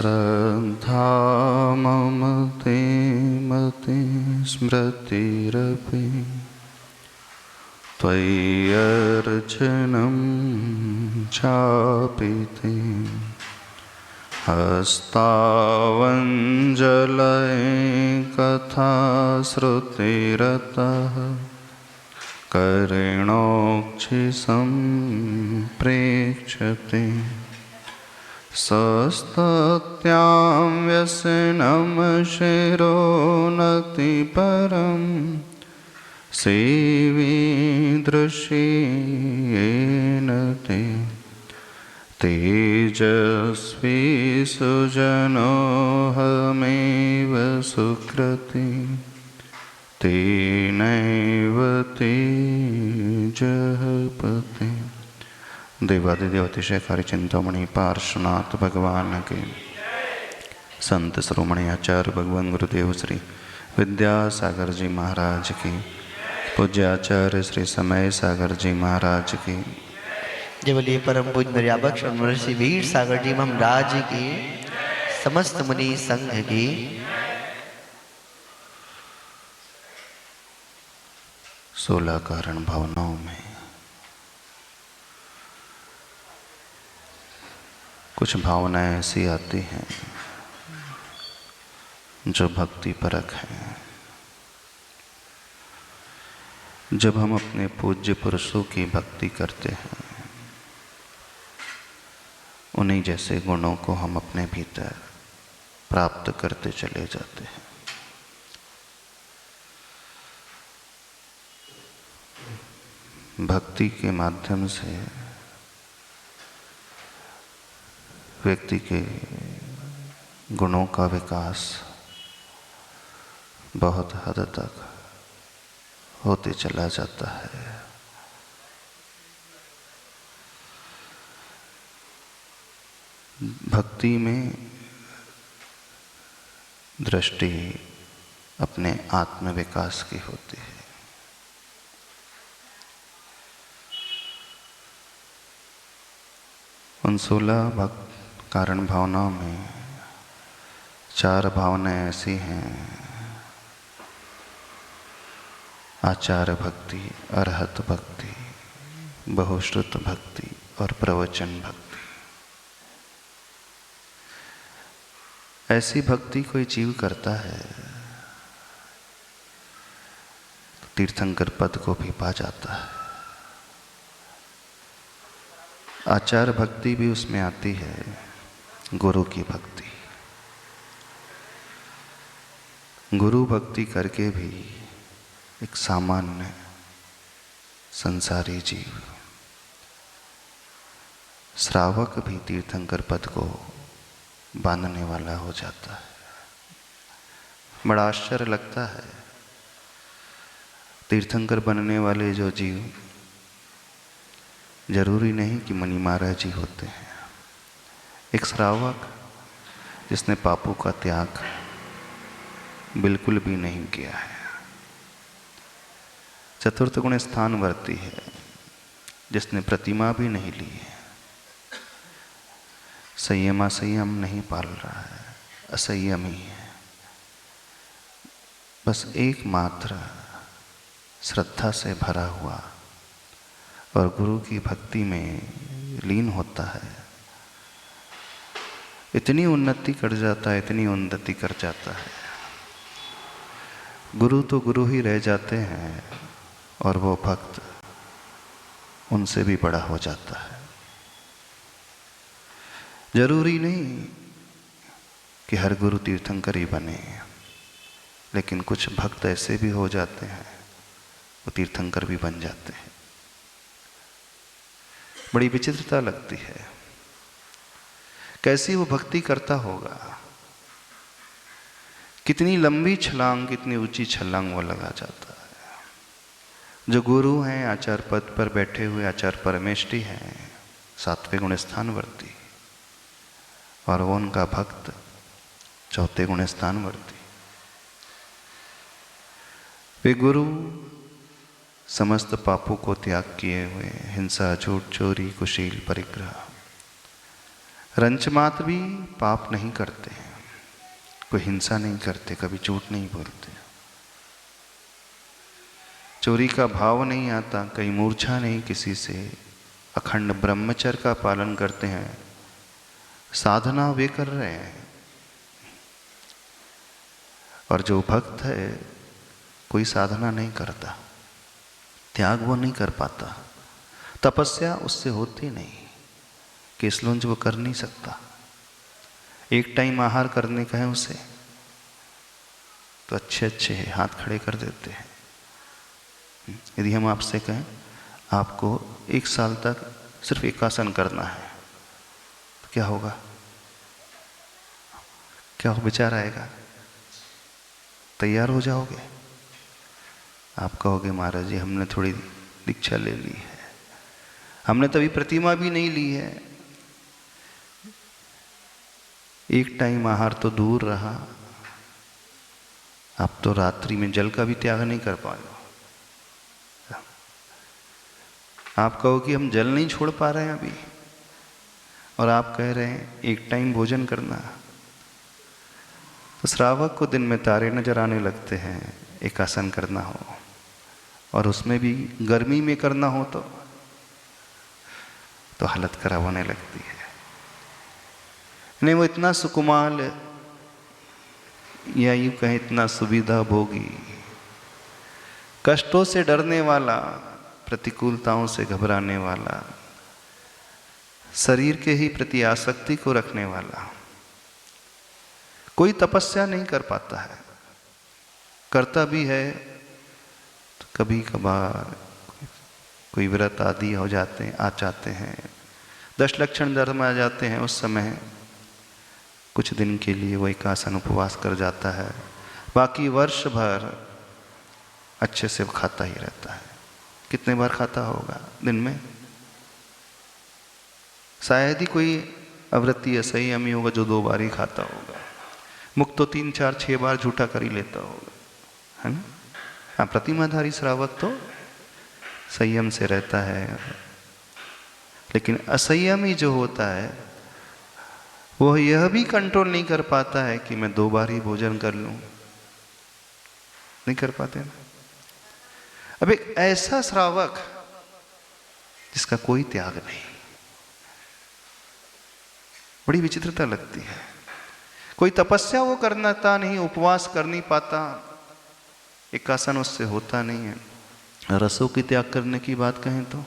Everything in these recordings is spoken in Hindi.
श्रद्धा मम ते मति स्मृतिरपि त्वय्यर्चनं चापि ते हस्तावञ्जलयकथा श्रुतिरतः करेणोक्षिसम्प्रेक्ष्यते सस्तत्यां व्यसनं शिरो नतिपरं सेवीदृशेन ते तेजस्वी सुजनोऽहमेव सुकृति तेनैव तेजः पते। देवादिदेव अतिशयकारी चिंतामणि पार्श्वनाथ भगवान के संत श्रोमणी आचार्य भगवान गुरुदेव श्री विद्यासागर जी महाराज की, पूज्य आचार्य श्री समय सागर जी महाराज की, जय बोलिए परम पूज्य दरियाबख्श महर्षि वीर सागर जी महाराज की, समस्त मुनि संघ की। सोलह कारण भावनाओं में कुछ भावनाएं ऐसी आती हैं जो भक्ति परक हैं। जब हम अपने पूज्य पुरुषों की भक्ति करते हैं, उन्हीं जैसे गुणों को हम अपने भीतर प्राप्त करते चले जाते हैं। भक्ति के माध्यम से व्यक्ति के गुणों का विकास बहुत हद तक होते चला जाता है। भक्ति में दृष्टि अपने आत्म विकास की होती है। उन 16 भक्त कारण भावनाओं में 4 भावनाएं ऐसी हैं: आचार भक्ति, अरहत भक्ति, बहुश्रुत भक्ति और प्रवचन भक्ति। ऐसी भक्ति कोई जीव करता है तो तीर्थंकर पद को भी पा जाता है। आचार भक्ति भी उसमें आती है, गुरु की भक्ति। गुरु भक्ति करके भी एक सामान्य संसारी जीव, श्रावक भी तीर्थंकर पद को बांधने वाला हो जाता है। बड़ा आश्चर्य लगता है, तीर्थंकर बनने वाले जो जीव जरूरी नहीं कि मुनि महाराज जी होते हैं। एक श्रावक जिसने पापों का त्याग बिल्कुल भी नहीं किया है, चतुर्थ गुण स्थान वर्ती है, जिसने प्रतिमा भी नहीं ली है, संयम नहीं पाल रहा है, असंयमी है, बस एकमात्र श्रद्धा से भरा हुआ और गुरु की भक्ति में लीन होता है, इतनी उन्नति कर जाता है, इतनी उन्नति कर जाता है। गुरु तो गुरु ही रह जाते हैं और वो भक्त उनसे भी बड़ा हो जाता है। जरूरी नहीं कि हर गुरु तीर्थंकर ही बने, लेकिन कुछ भक्त ऐसे भी हो जाते हैं, वो तीर्थंकर भी बन जाते हैं। बड़ी विचित्रता लगती है, कैसी वो भक्ति करता होगा, कितनी लंबी छलांग, कितनी ऊंची छलांग वो लगा जाता है। जो गुरु हैं, आचार पद पर बैठे हुए आचार्य परमेष्ठी हैं, 7वें गुण स्थानवर्ती, और वो उनका भक्त 4थे गुण स्थानवर्ती। वे गुरु समस्त पापों को त्याग किए हुए, हिंसा, झूठ, चोरी, कुशील, परिग्रह, रंच मात्र भी पाप नहीं करते हैं, कोई हिंसा नहीं करते, कभी झूठ नहीं बोलते, चोरी का भाव नहीं आता, कहीं मूर्छा नहीं किसी से, अखंड ब्रह्मचर्य का पालन करते हैं। साधना वे कर रहे हैं। और जो भक्त है कोई साधना नहीं करता, त्याग वो नहीं कर पाता, तपस्या उससे होती नहीं, केसलुंज वो कर नहीं सकता। एक टाइम आहार करने का है उसे तो अच्छे अच्छे हाथ खड़े कर देते हैं। यदि हम आपसे कहें आपको 1 साल तक सिर्फ एक आसन करना है तो क्या होगा? क्या विचार आएगा? तैयार हो जाओगे? आप कहोगे महाराज जी हमने थोड़ी दीक्षा ले ली है, हमने तभी प्रतिमा भी नहीं ली है। एक टाइम आहार तो दूर रहा, आप तो रात्रि में जल का भी त्याग नहीं कर पाए। आप कहो कि हम जल नहीं छोड़ पा रहे हैं अभी, और आप कह रहे हैं एक टाइम भोजन करना। तो श्रावक को दिन में तारे नजर आने लगते हैं, एक आसन करना हो और उसमें भी गर्मी में करना हो तो हालत खराब होने लगती है। नहीं, वो इतना सुकुमाल या यूं कहें इतना सुविधा भोगी, कष्टों से डरने वाला, प्रतिकूलताओं से घबराने वाला, शरीर के ही प्रति आसक्ति को रखने वाला कोई तपस्या नहीं कर पाता है। करता भी है तो कभी कभार कोई व्रत आदि हो जाते हैं, आ जाते हैं, 10 लक्षण धर्म आ जाते हैं, उस समय कुछ दिन के लिए वो एक आसन उपवास कर जाता है, बाकी वर्ष भर अच्छे से खाता ही रहता है। कितने बार खाता होगा दिन में? शायद ही कोई अवृत्ति असंयमी होगा जो 2 बार ही खाता होगा। मुक्त तो 3, 4, 6 बार झूठा कर ही लेता होगा, है ना? हाँ, प्रतिमाधारी श्रावक तो संयम से रहता है, लेकिन असंयमी जो होता है वह यह भी कंट्रोल नहीं कर पाता है कि मैं 2 बार ही भोजन कर लूं। नहीं कर पाते ना। अब एक ऐसा श्रावक जिसका कोई त्याग नहीं, बड़ी विचित्रता लगती है। कोई तपस्या वो करता नहीं, उपवास कर नहीं पाता, एक आसन उससे होता नहीं है। रसों की त्याग करने की बात कहें तो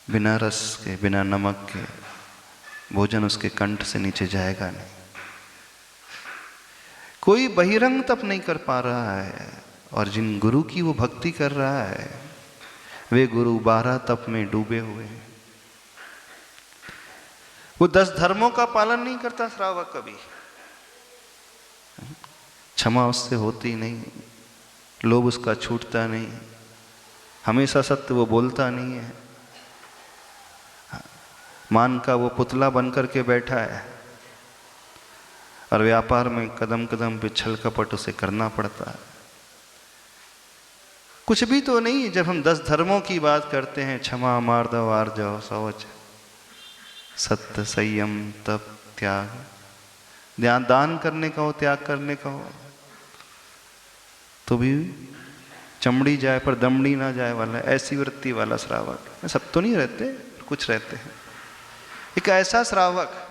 बिना रस के, बिना नमक के भोजन उसके कंठ से नीचे जाएगा नहीं। कोई बहिरंग तप नहीं कर पा रहा है, और जिन गुरु की वो भक्ति कर रहा है वे गुरु 12 तप में डूबे हुए हैं। वो 10 धर्मों का पालन नहीं करता श्रावक कभी, क्षमा उससे होती नहीं, लोभ उसका छूटता नहीं, हमेशा सत्य वो बोलता नहीं है, मान का वो पुतला बन करके बैठा है, और व्यापार में कदम कदम पे छल कपट उसे करना पड़ता है। कुछ भी तो नहीं। जब हम 10 धर्मों की बात करते हैं, क्षमा, मार्दव, आर्जव, शौच, सत्य, संयम, तप, त्याग, दान करने का हो, त्याग करने का हो, तो भी चमड़ी जाए पर दमड़ी ना जाए वाला, ऐसी वृत्ति वाला श्रावक। सब तो नहीं रहते, कुछ रहते हैं। एक ऐसा श्रावक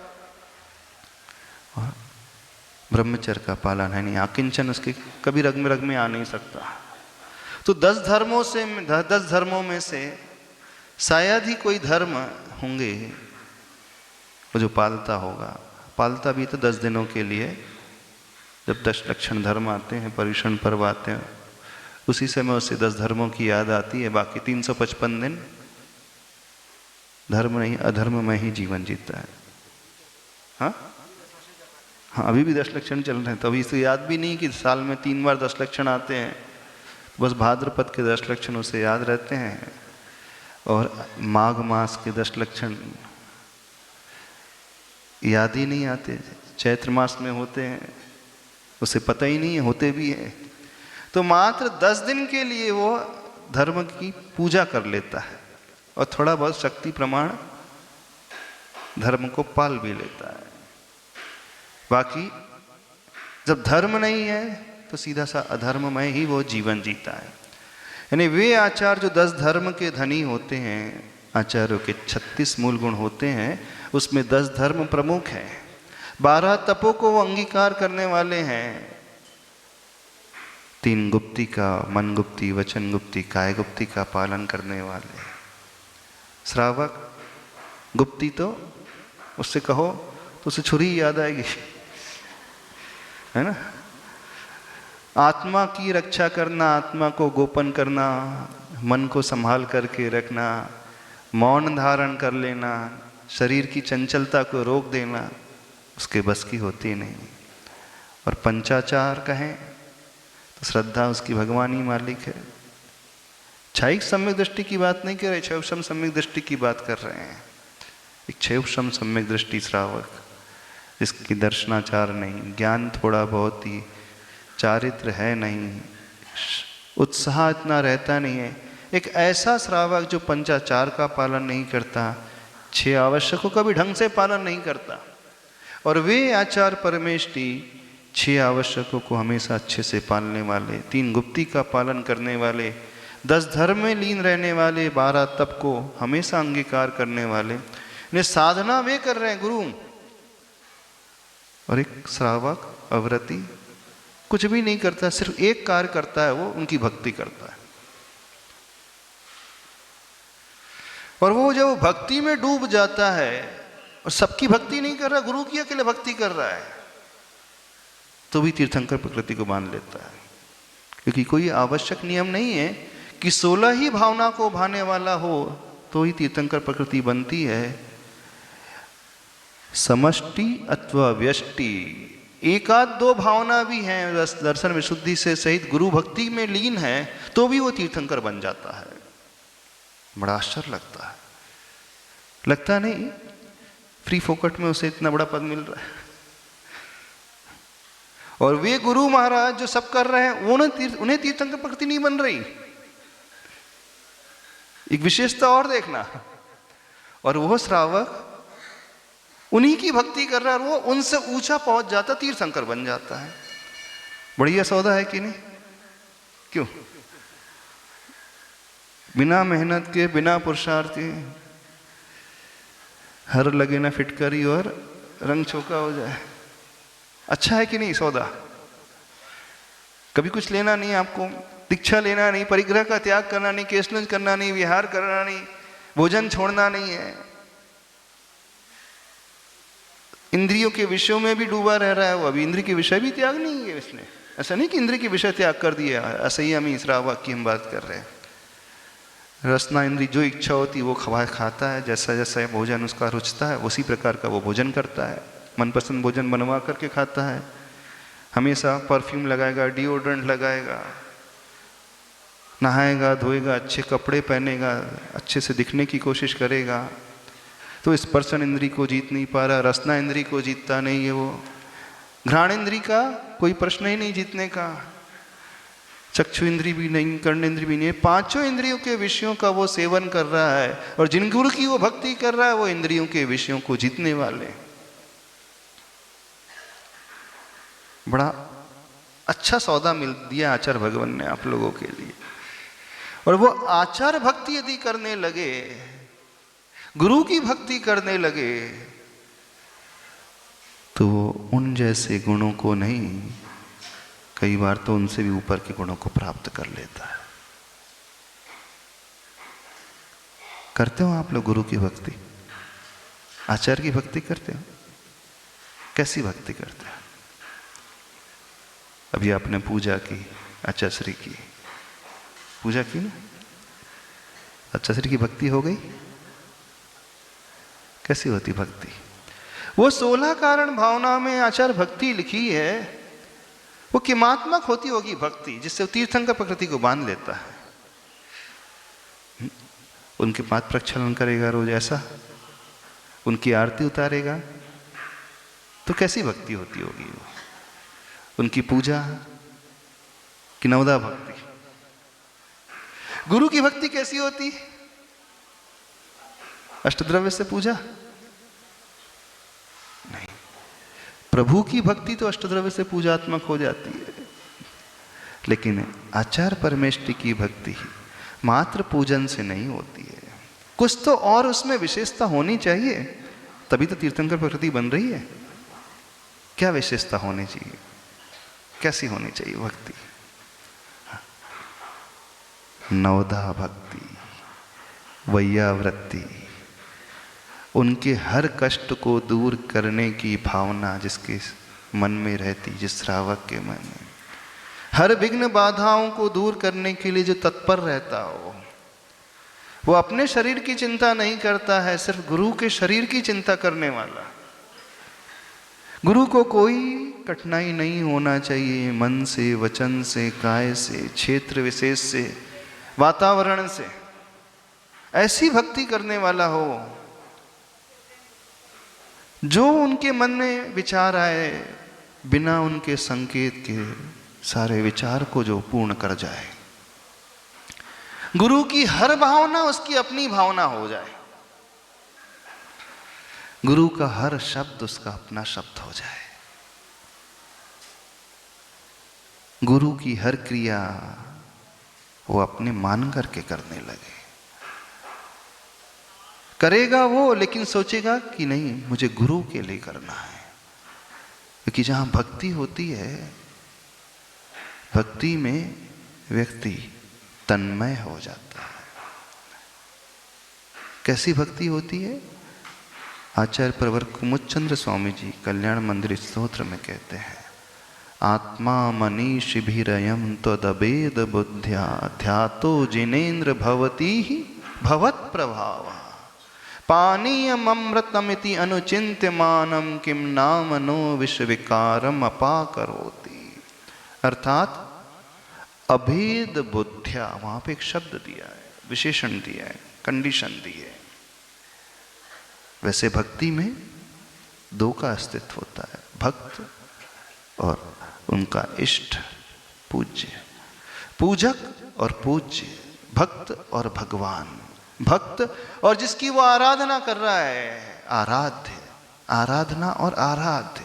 ब्रह्मचर्य का पालन है नहीं, आकिंचन उसके कभी रग में आ नहीं सकता। तो 10 धर्मों में से शायद ही कोई धर्म होंगे वो जो पालता होगा। पालता भी तो 10 दिनों के लिए, जब 10 लक्षण धर्म आते हैं, पर्युषण पर्व आते हैं, उसी समय उससे 10 धर्मों की याद आती है। बाकी 355 दिन धर्म नहीं, अधर्म में ही जीवन जीता है। हाँ, अभी भी 10 लक्षण चल रहे हैं, तो अभी इसे याद भी नहीं कि साल में 3 बार 10 लक्षण आते हैं। बस भाद्रपद के 10 लक्षण उसे याद रहते हैं, और माघ मास के 10 लक्षण याद ही नहीं आते। चैत्र मास में होते हैं, उसे पता ही नहीं है, होते भी हैं। तो मात्र 10 दिन के लिए वो धर्म की पूजा कर लेता है, और थोड़ा बहुत शक्ति प्रमाण धर्म को पाल भी लेता है। बाकी जब धर्म नहीं है तो सीधा सा अधर्म में ही वो जीवन जीता है। यानी वे आचार्य जो 10 धर्म के धनी होते हैं, आचार्यों के 36 मूल गुण होते हैं, उसमें 10 धर्म प्रमुख हैं। 12 तपों को वो अंगीकार करने वाले हैं। 3 गुप्ती का, मन गुप्ती, वचन गुप्ती, काय गुप्ती का पालन करने वाले। श्रावक गुप्ती तो उससे कहो तो उसे छुरी याद आएगी, है ना। आत्मा की रक्षा करना, आत्मा को गोपन करना, मन को संभाल करके रखना, मौन धारण कर लेना, शरीर की चंचलता को रोक देना, उसके बस की होती नहीं। और पंचाचार कहें तो श्रद्धा उसकी भगवान ही मालिक है। क्षयिक सम्यक दृष्टि की बात नहीं कर रहे, क्षयक्षम सम्यक दृष्टि की बात कर रहे हैं। एक क्षयक्षम सम्यक दृष्टि श्रावक, जिसकी दर्शनाचार नहीं, ज्ञान थोड़ा बहुत ही, चारित्र है नहीं, उत्साह इतना रहता नहीं है। एक ऐसा श्रावक जो पंचाचार का पालन नहीं करता, 6 आवश्यकों का भी ढंग से पालन नहीं करता। और वे आचार्य परमेष्टि 6 आवश्यकों को हमेशा अच्छे से पालने वाले, 3 गुप्ती का पालन करने वाले, 10 धर्म में लीन रहने वाले, 12 तप को हमेशा अंगीकार करने वाले। ने साधना वे कर रहे हैं गुरु। और एक श्रावक अव्रती कुछ भी नहीं करता, सिर्फ एक कार्य करता है, वो उनकी भक्ति करता है। और वो जब भक्ति में डूब जाता है और सबकी भक्ति नहीं कर रहा, गुरु की अकेले भक्ति कर रहा है, तो भी तीर्थंकर प्रकृति को मान लेता है। क्योंकि कोई आवश्यक नियम नहीं है कि 16 ही भावना को भाने वाला हो तो ही तीर्थंकर प्रकृति बनती है। समष्टि अथवा व्यष्टि, 1-2 भावना भी हैं, दर्शन विशुद्धि से सहित गुरु भक्ति में लीन है, तो भी वो तीर्थंकर बन जाता है। बड़ा आश्चर्य लगता है, लगता नहीं फ्री फोकट में उसे इतना बड़ा पद मिल रहा है। और वे गुरु महाराज जो सब कर रहे हैं, उन्हें तीर्थंकर प्रकृति नहीं बन रही। एक विशेषता और देखना, और वो श्रावक उन्हीं की भक्ति कर रहा है और वो उनसे ऊंचा पहुंच जाता, तीर्थंकर बन जाता है। बढ़िया सौदा है कि नहीं? क्यों? बिना मेहनत के, बिना पुरुषार्थ के, हर लगे ना फिटकरी और रंग चौका हो जाए। अच्छा है कि नहीं सौदा? कभी कुछ लेना नहीं आपको, दीक्षा लेना नहीं, परिग्रह का त्याग करना नहीं, केशलंज करना नहीं, विहार करना नहीं, भोजन छोड़ना नहीं है, इंद्रियों के विषयों में भी डूबा रह रहा है वो। अभी इंद्रिय के विषय भी त्याग नहीं है इसने। ऐसा नहीं कि इंद्रिय के विषय त्याग कर दिया, असंयमी हम श्रावक की हम बात कर रहे हैं। रसना इंद्रिय जो इच्छा होती है वो खाता है, जैसा जैसा भोजन उसका रुचता है उसी प्रकार का वो भोजन करता है, मनपसंद भोजन बनवा करके खाता है, हमेशा परफ्यूम लगाएगा, डिओड्रेंट लगाएगा, नहाएगा, धोएगा, अच्छे कपड़े पहनेगा, अच्छे से दिखने की कोशिश करेगा। तो स्पर्शन इंद्री को जीत नहीं पा रहा, रसना इंद्री को जीतता नहीं है वो, घ्राण इंद्री का कोई प्रश्न ही नहीं जीतने का, चक्षु इंद्री भी नहीं, कर्ण इंद्री भी नहीं, 5 इंद्रियों के विषयों का वो सेवन कर रहा है। और जिन गुरु की वो भक्ति कर रहा है वो इंद्रियों के विषयों को जीतने वाले। बड़ा अच्छा सौदा मिल दिया आचार्य भगवान ने आप लोगों के लिए। और वो आचार्य भक्ति यदि करने लगे, गुरु की भक्ति करने लगे, तो उन जैसे गुणों को नहीं, कई बार तो उनसे भी ऊपर के गुणों को प्राप्त कर लेता है। करते हो आप लोग गुरु की भक्ति, आचार्य की भक्ति करते हो? कैसी भक्ति करते हो? अभी आपने पूजा की, आचार्य श्री की पूजा की ना, आचार्य श्री की भक्ति हो गई। कैसी होती भक्ति? वो 16 कारण भावना में आचार्य भक्ति लिखी है, वो किमात्मक होती होगी भक्ति, जिससे तीर्थंकर प्रकृति को बांध लेता है। उनके पाद प्रक्षालन करेगा रोज, ऐसा उनकी आरती उतारेगा, तो कैसी भक्ति होती होगी वो? उनकी पूजा कि नवदा भक्ति? गुरु की भक्ति कैसी होती? अष्टद्रव्य से पूजा, प्रभु की भक्ति तो अष्टद्रव्य से पूजात्मक हो जाती है, लेकिन आचार्य परमेष्टि की भक्ति मात्र पूजन से नहीं होती है। कुछ तो और उसमें विशेषता होनी चाहिए, तभी तो तीर्थंकर प्रकृति बन रही है। क्या विशेषता होनी चाहिए, कैसी होनी चाहिए भक्ति? नवधा भक्ति, वैयावृत्ति, उनके हर कष्ट को दूर करने की भावना जिसके मन में रहती, जिस श्रावक के मन में, हर विघ्न बाधाओं को दूर करने के लिए जो तत्पर रहता हो, वो अपने शरीर की चिंता नहीं करता है, सिर्फ गुरु के शरीर की चिंता करने वाला। गुरु को कोई कठिनाई नहीं होना चाहिए, मन से, वचन से, काय से, क्षेत्र विशेष से, वातावरण से। ऐसी भक्ति करने वाला हो जो उनके मन में विचार आए, बिना उनके संकेत के सारे विचार को जो पूर्ण कर जाए। गुरु की हर भावना उसकी अपनी भावना हो जाए, गुरु का हर शब्द उसका अपना शब्द हो जाए, गुरु की हर क्रिया वो अपने मान करके करने लगे। करेगा वो, लेकिन सोचेगा कि नहीं मुझे गुरु के लिए करना है। क्योंकि जहां भक्ति होती है, भक्ति में व्यक्ति तन्मय हो जाता है। कैसी भक्ति होती है? आचार्य प्रवर कुमुदचंद्र स्वामी जी कल्याण मंदिर स्तोत्र में कहते हैं, आत्मा मनीषिभिरयं त्वदभेद बुद्ध्या ध्यातो जिनेन्द्र भवती ही भवत प्रभाव पानीयमृतमिति अनुचिन्त्यमानं किं नाम नो विषविकारम अपाकरोति। अर्थात अभेद बुद्ध्या, वहां पे एक शब्द दिया है, विशेषण दिया है, कंडीशन दी है। वैसे भक्ति में दो का अस्तित्व होता है, भक्त और उनका इष्ट पूज्य, पूजक और पूज्य, भक्त और भगवान। भक्त और जिसकी वो आराधना कर रहा है, आराध्य, आराधना और आराध्य।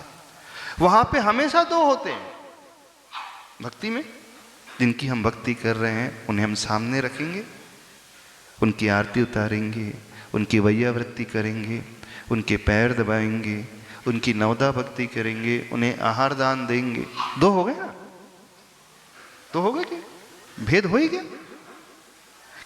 वहां पे हमेशा दो होते हैं भक्ति में। जिनकी हम भक्ति कर रहे हैं उन्हें हम सामने रखेंगे, उनकी आरती उतारेंगे, उनकी वैयावृत्ति करेंगे, उनके पैर दबाएंगे, उनकी नवदा भक्ति करेंगे, उन्हें आहार दान देंगे। दो हो गए ना? दो हो गए क्या? भेद हो ही गया।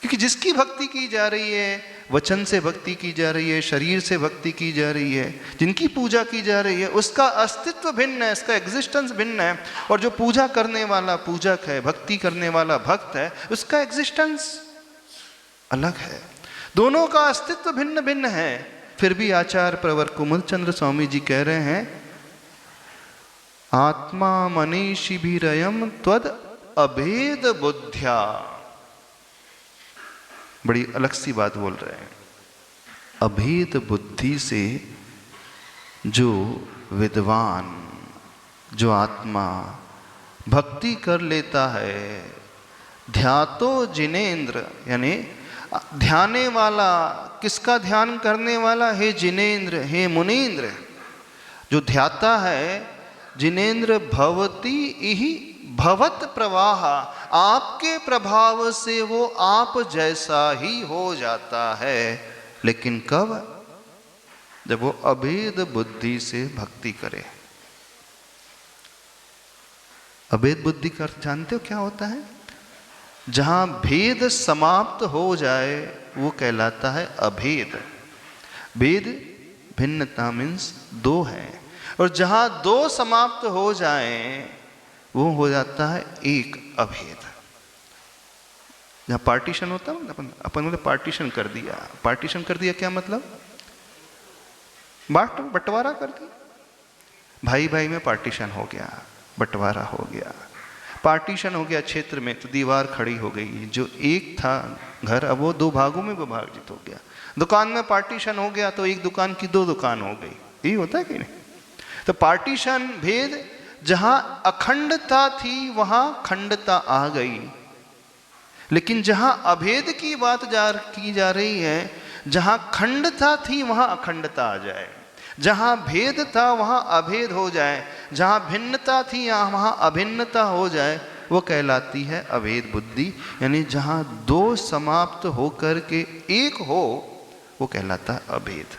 क्योंकि जिसकी भक्ति की जा रही है, वचन से भक्ति की जा रही है, शरीर से भक्ति की जा रही है, जिनकी पूजा की जा रही है, उसका अस्तित्व भिन्न है, इसका एग्जिस्टेंस भिन्न है। और जो पूजा करने वाला पूजक है, भक्ति करने वाला भक्त है, उसका एग्जिस्टेंस अलग है। दोनों का अस्तित्व भिन्न भिन्न है। फिर भी आचार्य प्रवर कुमुदचंद्र स्वामी जी कह रहे हैं, आत्मा मनीषिभिरयं त्वद अभेद बुद्ध्या। बड़ी अलग सी बात बोल रहे हैं। अभेद बुद्धि से जो विद्वान, जो आत्मा भक्ति कर लेता है, ध्यातो जिनेन्द्र, यानी ध्याने वाला, किसका ध्यान करने वाला? हे जिनेन्द्र, हे मुनीन्द्र। जो ध्याता है, जिनेन्द्र भवती इहि भवत प्रवाह, आपके प्रभाव से वो आप जैसा ही हो जाता है। लेकिन कब? जब वो अभेद बुद्धि से भक्ति करे। अभेद बुद्धि का अर्थ जानते हो क्या होता है? जहां भेद समाप्त हो जाए वो कहलाता है अभेद। भेद भिन्नता मीन्स दो है, और जहां दो समाप्त हो जाए वो हो जाता है एक अभेद। जहां पार्टीशन होता है, अपन ने पार्टीशन कर दिया। पार्टीशन कर दिया क्या मतलब? बंटवारा कर दिया। भाई भाई में पार्टीशन हो गया, बंटवारा हो गया। पार्टीशन हो गया क्षेत्र में, तो दीवार खड़ी हो गई। जो एक था घर, अब वो दो भागों में विभाजित हो गया। दुकान में पार्टीशन हो गया तो एक दुकान की दो दुकान हो गई। यही होता है कि नहीं? तो पार्टीशन, भेद, जहां अखंडता थी वहां खंडता आ गई। लेकिन जहां अभेद की बात की जा रही है, जहां खंडता थी वहां अखंडता आ जाए। जहाँ भेद था वहाँ अभेद हो जाए, जहाँ भिन्नता थी वहाँ अभिन्नता हो जाए, वो कहलाती है अभेद बुद्धि। यानी जहाँ दो समाप्त होकर के एक हो, वो कहलाता है अभेद।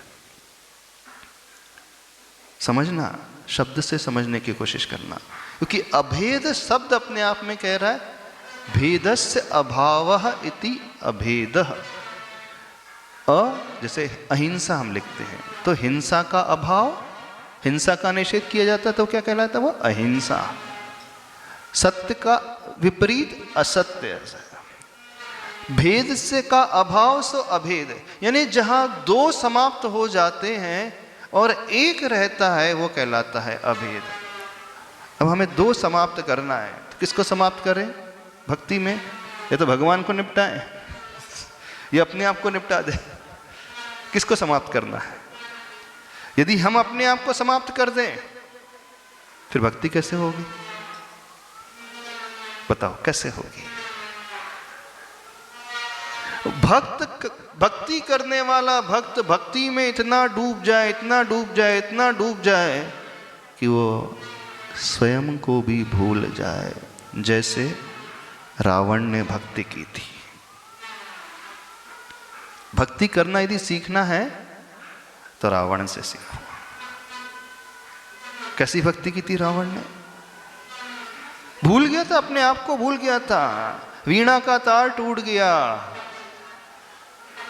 समझना, शब्द से समझने की कोशिश करना, क्योंकि अभेद शब्द अपने आप में कह रहा है भेदस्य अभावः इति अभेदः। जैसे अहिंसा हम लिखते हैं तो हिंसा का अभाव, हिंसा का निषेध किया जाता है तो क्या कहलाता है वो अहिंसा। सत्य का विपरीत असत्य, भेद से का अभाव सो अभेद। यानी जहां दो समाप्त हो जाते हैं और एक रहता है वो कहलाता है अभेद। अब हमें दो समाप्त करना है तो किसको समाप्त करें भक्ति में? ये तो भगवान को निपटाएं, ये अपने आप को निपटा दे। किसको समाप्त करना है? यदि हम अपने आप को समाप्त कर दें फिर भक्ति कैसे होगी? बताओ कैसे होगी? भक्ति करने वाला भक्त भक्ति में इतना डूब जाए, इतना डूब जाए, इतना डूब जाए कि वो स्वयं को भी भूल जाए, जैसे रावण ने भक्ति की थी। भक्ति करना यदि सीखना है तो रावण से सीखो। कैसी भक्ति की थी रावण ने? भूल गया था, अपने आप को भूल गया था, वीणा का तार टूट गया।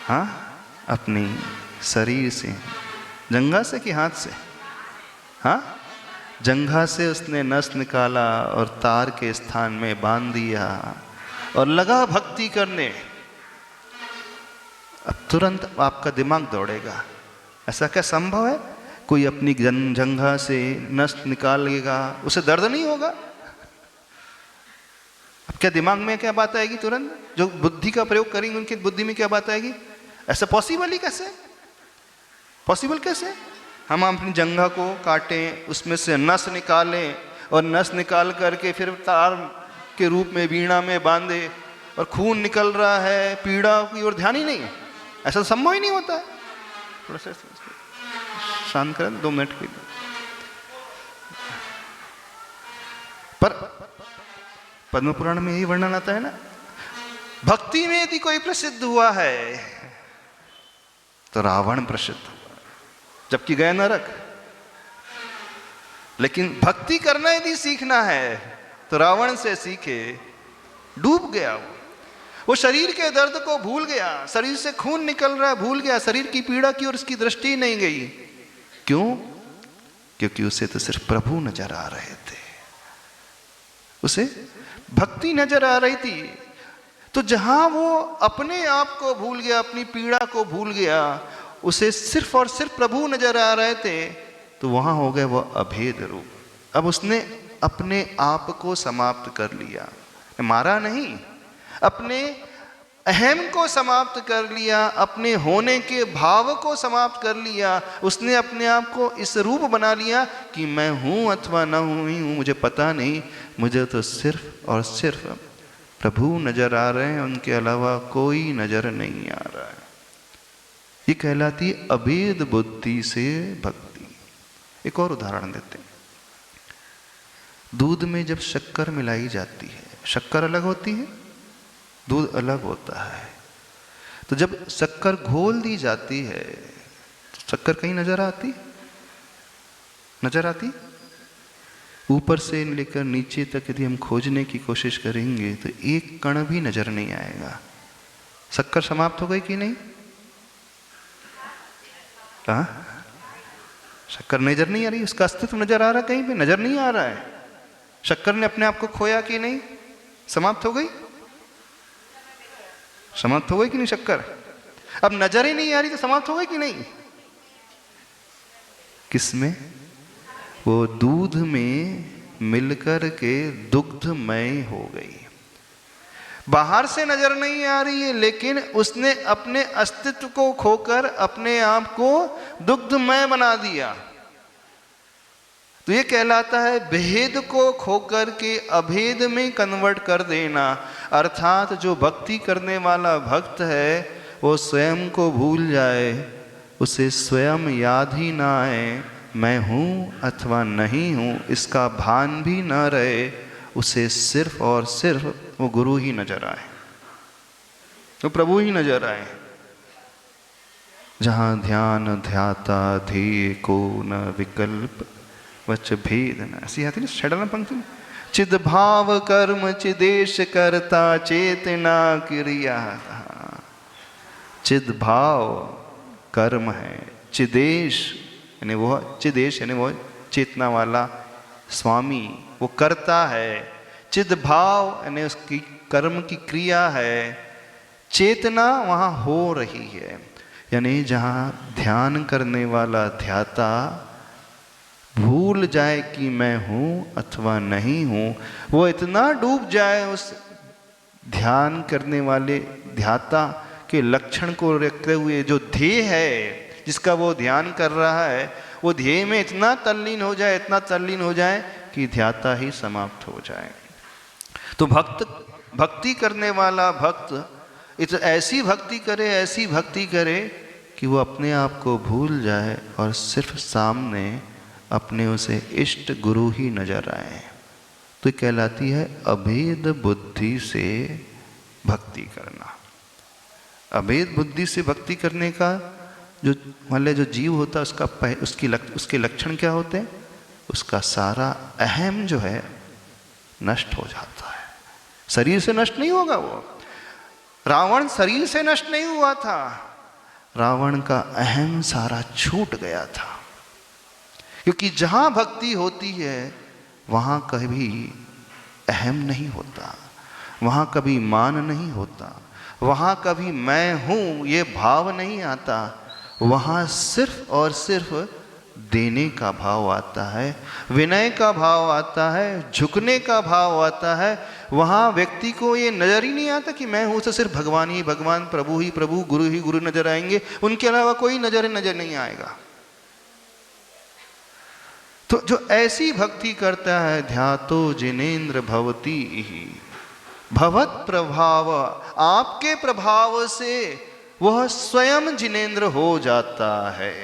हाँ, अपनी शरीर से, जंघा से कि हाथ से? हाँ, जंघा से उसने नस निकाला और तार के स्थान में बांध दिया और लगा भक्ति करने। अब तुरंत आपका दिमाग दौड़ेगा, ऐसा क्या संभव है? कोई अपनी जंघा से नस निकाल लेगा, उसे दर्द नहीं होगा? अब क्या दिमाग में क्या बात आएगी? तुरंत जो बुद्धि का प्रयोग करेंगे उनकी बुद्धि में क्या बात आएगी? ऐसा पॉसिबल ही कैसे? पॉसिबल कैसे? हम अपनी जंघा को काटें, उसमें से नस निकालें और नस निकाल करके फिर तार के रूप में वीणा में बांधे और खून निकल रहा है, पीड़ा की ओर ध्यान ही नहीं है, ऐसा संभव ही नहीं होता है। थोड़ा सा शांत करें 2 मिनट के लिए। पर पद्म पुराण में यही वर्णन आता है ना, भक्ति में यदि कोई प्रसिद्ध हुआ है तो रावण प्रसिद्ध हुआ, जबकि गया नरक। लेकिन भक्ति करना यदि सीखना है तो रावण से सीखे, डूब गया वो शरीर के दर्द को भूल गया, शरीर से खून निकल रहा है भूल गया, शरीर की पीड़ा की और उसकी दृष्टि नहीं गई। क्यों? क्योंकि उसे तो सिर्फ प्रभु नजर आ रहे थे, उसे भक्ति नजर आ रही थी। तो जहां वो अपने आप को भूल गया, अपनी पीड़ा को भूल गया, उसे सिर्फ और सिर्फ प्रभु नजर आ रहे थे, तो वहां हो गया वो अभेद रूप। अब उसने अपने आप को समाप्त कर लिया, मारा नहीं, अपने अहम को समाप्त कर लिया, अपने होने के भाव को समाप्त कर लिया। उसने अपने आप को इस रूप बना लिया कि मैं हूं अथवा न हूं, मुझे पता नहीं, मुझे तो सिर्फ और सिर्फ प्रभु नजर आ रहे हैं, उनके अलावा कोई नजर नहीं आ रहा है। ये कहलाती अभेद बुद्धि से भक्ति। एक और उदाहरण देते हैं। दूध में जब शक्कर मिलाई जाती है, शक्कर अलग होती है, दूध अलग होता है। तो जब शक्कर घोल दी जाती है तो शक्कर कहीं नजर आती? नजर आती? ऊपर से लेकर नीचे तक यदि हम खोजने की कोशिश करेंगे तो एक कण भी नजर नहीं आएगा। शक्कर समाप्त हो गई कि नहीं? हाँ, शक्कर नजर नहीं आ रही, उसका अस्तित्व नजर आ रहा है? कहीं पे नजर नहीं आ रहा है। शक्कर ने अपने आप को खोया कि नहीं? समाप्त हो गई? समाप्त हो गई कि नहीं शक्कर? अब नजर ही नहीं आ रही तो समाप्त हो गई कि नहीं? किसमें? वो दूध में मिलकर के दुग्धमय हो गई। बाहर से नजर नहीं आ रही है, लेकिन उसने अपने अस्तित्व को खोकर अपने आप को दुग्धमय बना दिया। तो ये कहलाता है भेद को खोकर के अभेद में कन्वर्ट कर देना। अर्थात जो भक्ति करने वाला भक्त है वो स्वयं को भूल जाए, उसे स्वयं याद ही ना आए मैं हूँ अथवा नहीं हूँ, इसका भान भी न रहे, उसे सिर्फ और सिर्फ वो गुरु ही नजर आए, वो प्रभु ही नजर आए। जहाँ ध्यान ध्याता ध्येय को न विकल्प वच भेद न, ऐसी आती ना षडन पंक्ति में, चिद भाव कर्म चिदेश करता चेतना क्रिया। चिद भाव कर्म है, चिदेश यानी वो चिदेश यानी वो चेतना वाला स्वामी, वो करता है। चिद भाव यानी उसकी कर्म की क्रिया है, चेतना वहाँ हो रही है। यानी जहाँ ध्यान करने वाला ध्याता भूल जाए कि मैं हूँ अथवा नहीं हूँ, वो इतना डूब जाए उस ध्यान करने वाले ध्याता के लक्षण को रखते हुए, जो ध्येय है जिसका वो ध्यान कर रहा है, वो ध्येय में इतना तल्लीन हो जाए, इतना तल्लीन हो जाए कि ध्याता ही समाप्त हो जाए। तो भक्ति करने वाला भक्त ऐसी भक्ति करे, ऐसी भक्ति करे कि वो अपने आप को भूल जाए और सिर्फ सामने अपने उसे इष्ट गुरु ही नजर आए। तो कहलाती है अभेद बुद्धि से भक्ति करना। अभेद बुद्धि से भक्ति करने का जो मान जो जीव होता है उसके लक्षण क्या होते हैं? उसका सारा अहम जो है नष्ट हो जाता है। शरीर से नष्ट नहीं होगा वो। रावण शरीर से नष्ट नहीं हुआ था, रावण का अहम सारा छूट गया था। क्योंकि जहां भक्ति होती है वहां कभी अहम नहीं होता, वहां कभी मान नहीं होता, वहां कभी मैं हूं ये भाव नहीं आता, वहां सिर्फ और सिर्फ देने का भाव आता है, विनय का भाव आता है, झुकने का भाव आता है। वहां व्यक्ति को ये नजर ही नहीं आता कि मैं हूं, तो सिर्फ भगवान ही भगवान, प्रभु ही प्रभु, गुरु ही गुरु नजर आएंगे, उनके अलावा कोई नजर नहीं आएगा। तो जो ऐसी भक्ति करता है, ध्यातो जिनेन्द्र भवती ही, भवत प्रभाव, आपके प्रभाव से वह स्वयं जिनेन्द्र हो जाता है।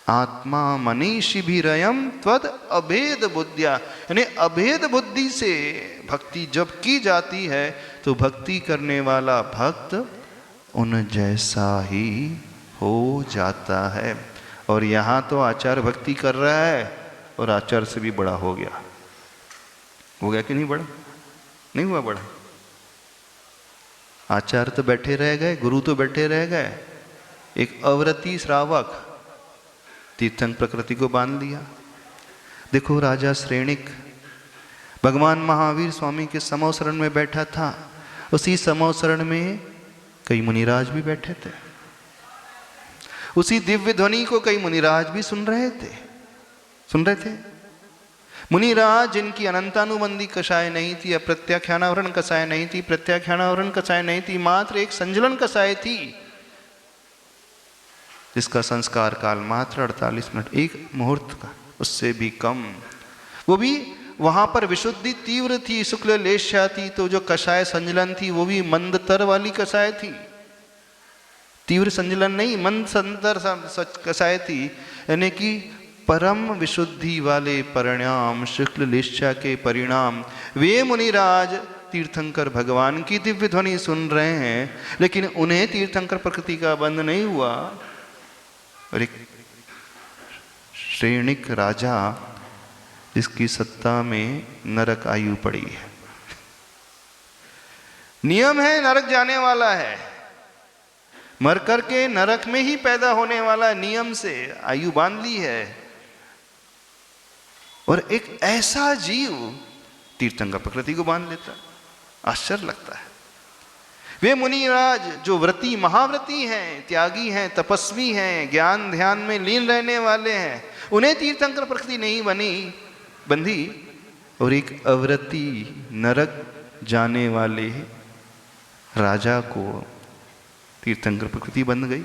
आत्मा मनीषी भी रयम त्वद अभेद बुद्धिया, यानी अभेद बुद्धि से भक्ति जब की जाती है तो भक्ति करने वाला भक्त उन जैसा ही हो जाता है। और यहाँ तो आचार्य भक्ति कर रहा है और आचार्य से भी बड़ा हो गया। हो गया कि नहीं बड़ा? नहीं हुआ बड़ा। आचार्य तो बैठे रह गए, गुरु तो बैठे रह गए, एक अवरती श्रावक तीर्थंकर प्रकृति को बांध लिया। देखो राजा श्रेणिक भगवान महावीर स्वामी के समोसरण में बैठा था, उसी समोसरण में कई मुनिराज भी बैठे थे, उसी दिव्य ध्वनि को कई मुनिराज भी सुन रहे थे। मुनिराज जिनकी अनंतानुबंधी कषाय नहीं थी, अप्रत्याख्यानावरण कषाय नहीं थी, प्रत्याख्यानावरण कषाय नहीं थी, मात्र एक संजलन कषाय थी, जिसका संस्कार काल मात्र 48 मिनट, एक मुहूर्त का, उससे भी कम। वो भी वहां पर विशुद्धि तीव्र थी, शुक्ल लेश्या थी, तो जो कषाय संजलन थी वो भी मंदतर वाली कषाय थी, तीव्र संजलन नहीं, मंद संतर कषाय थी। यानी कि परम विशुद्धि वाले परिणाम, शुक्ल लेश्या के परिणाम। वे मुनिराज तीर्थंकर भगवान की दिव्य ध्वनि सुन रहे हैं, लेकिन उन्हें तीर्थंकर प्रकृति का बंध नहीं हुआ। और एक श्रेणिक राजा जिसकी सत्ता में नरक आयु पड़ी है, नियम है नरक जाने वाला है, मर कर के नरक में ही पैदा होने वाला, नियम से आयु बांध ली है। और एक ऐसा जीव तीर्थंकर प्रकृति को बांध लेता, आश्चर्य लगता है। वे मुनिराज जो व्रती महाव्रती हैं, त्यागी हैं, तपस्वी हैं, ज्ञान ध्यान में लीन रहने वाले हैं, उन्हें तीर्थंकर प्रकृति नहीं बंधी, और एक अव्रती नरक जाने वाले राजा को तीर्थंकर प्रकृति बंध गई।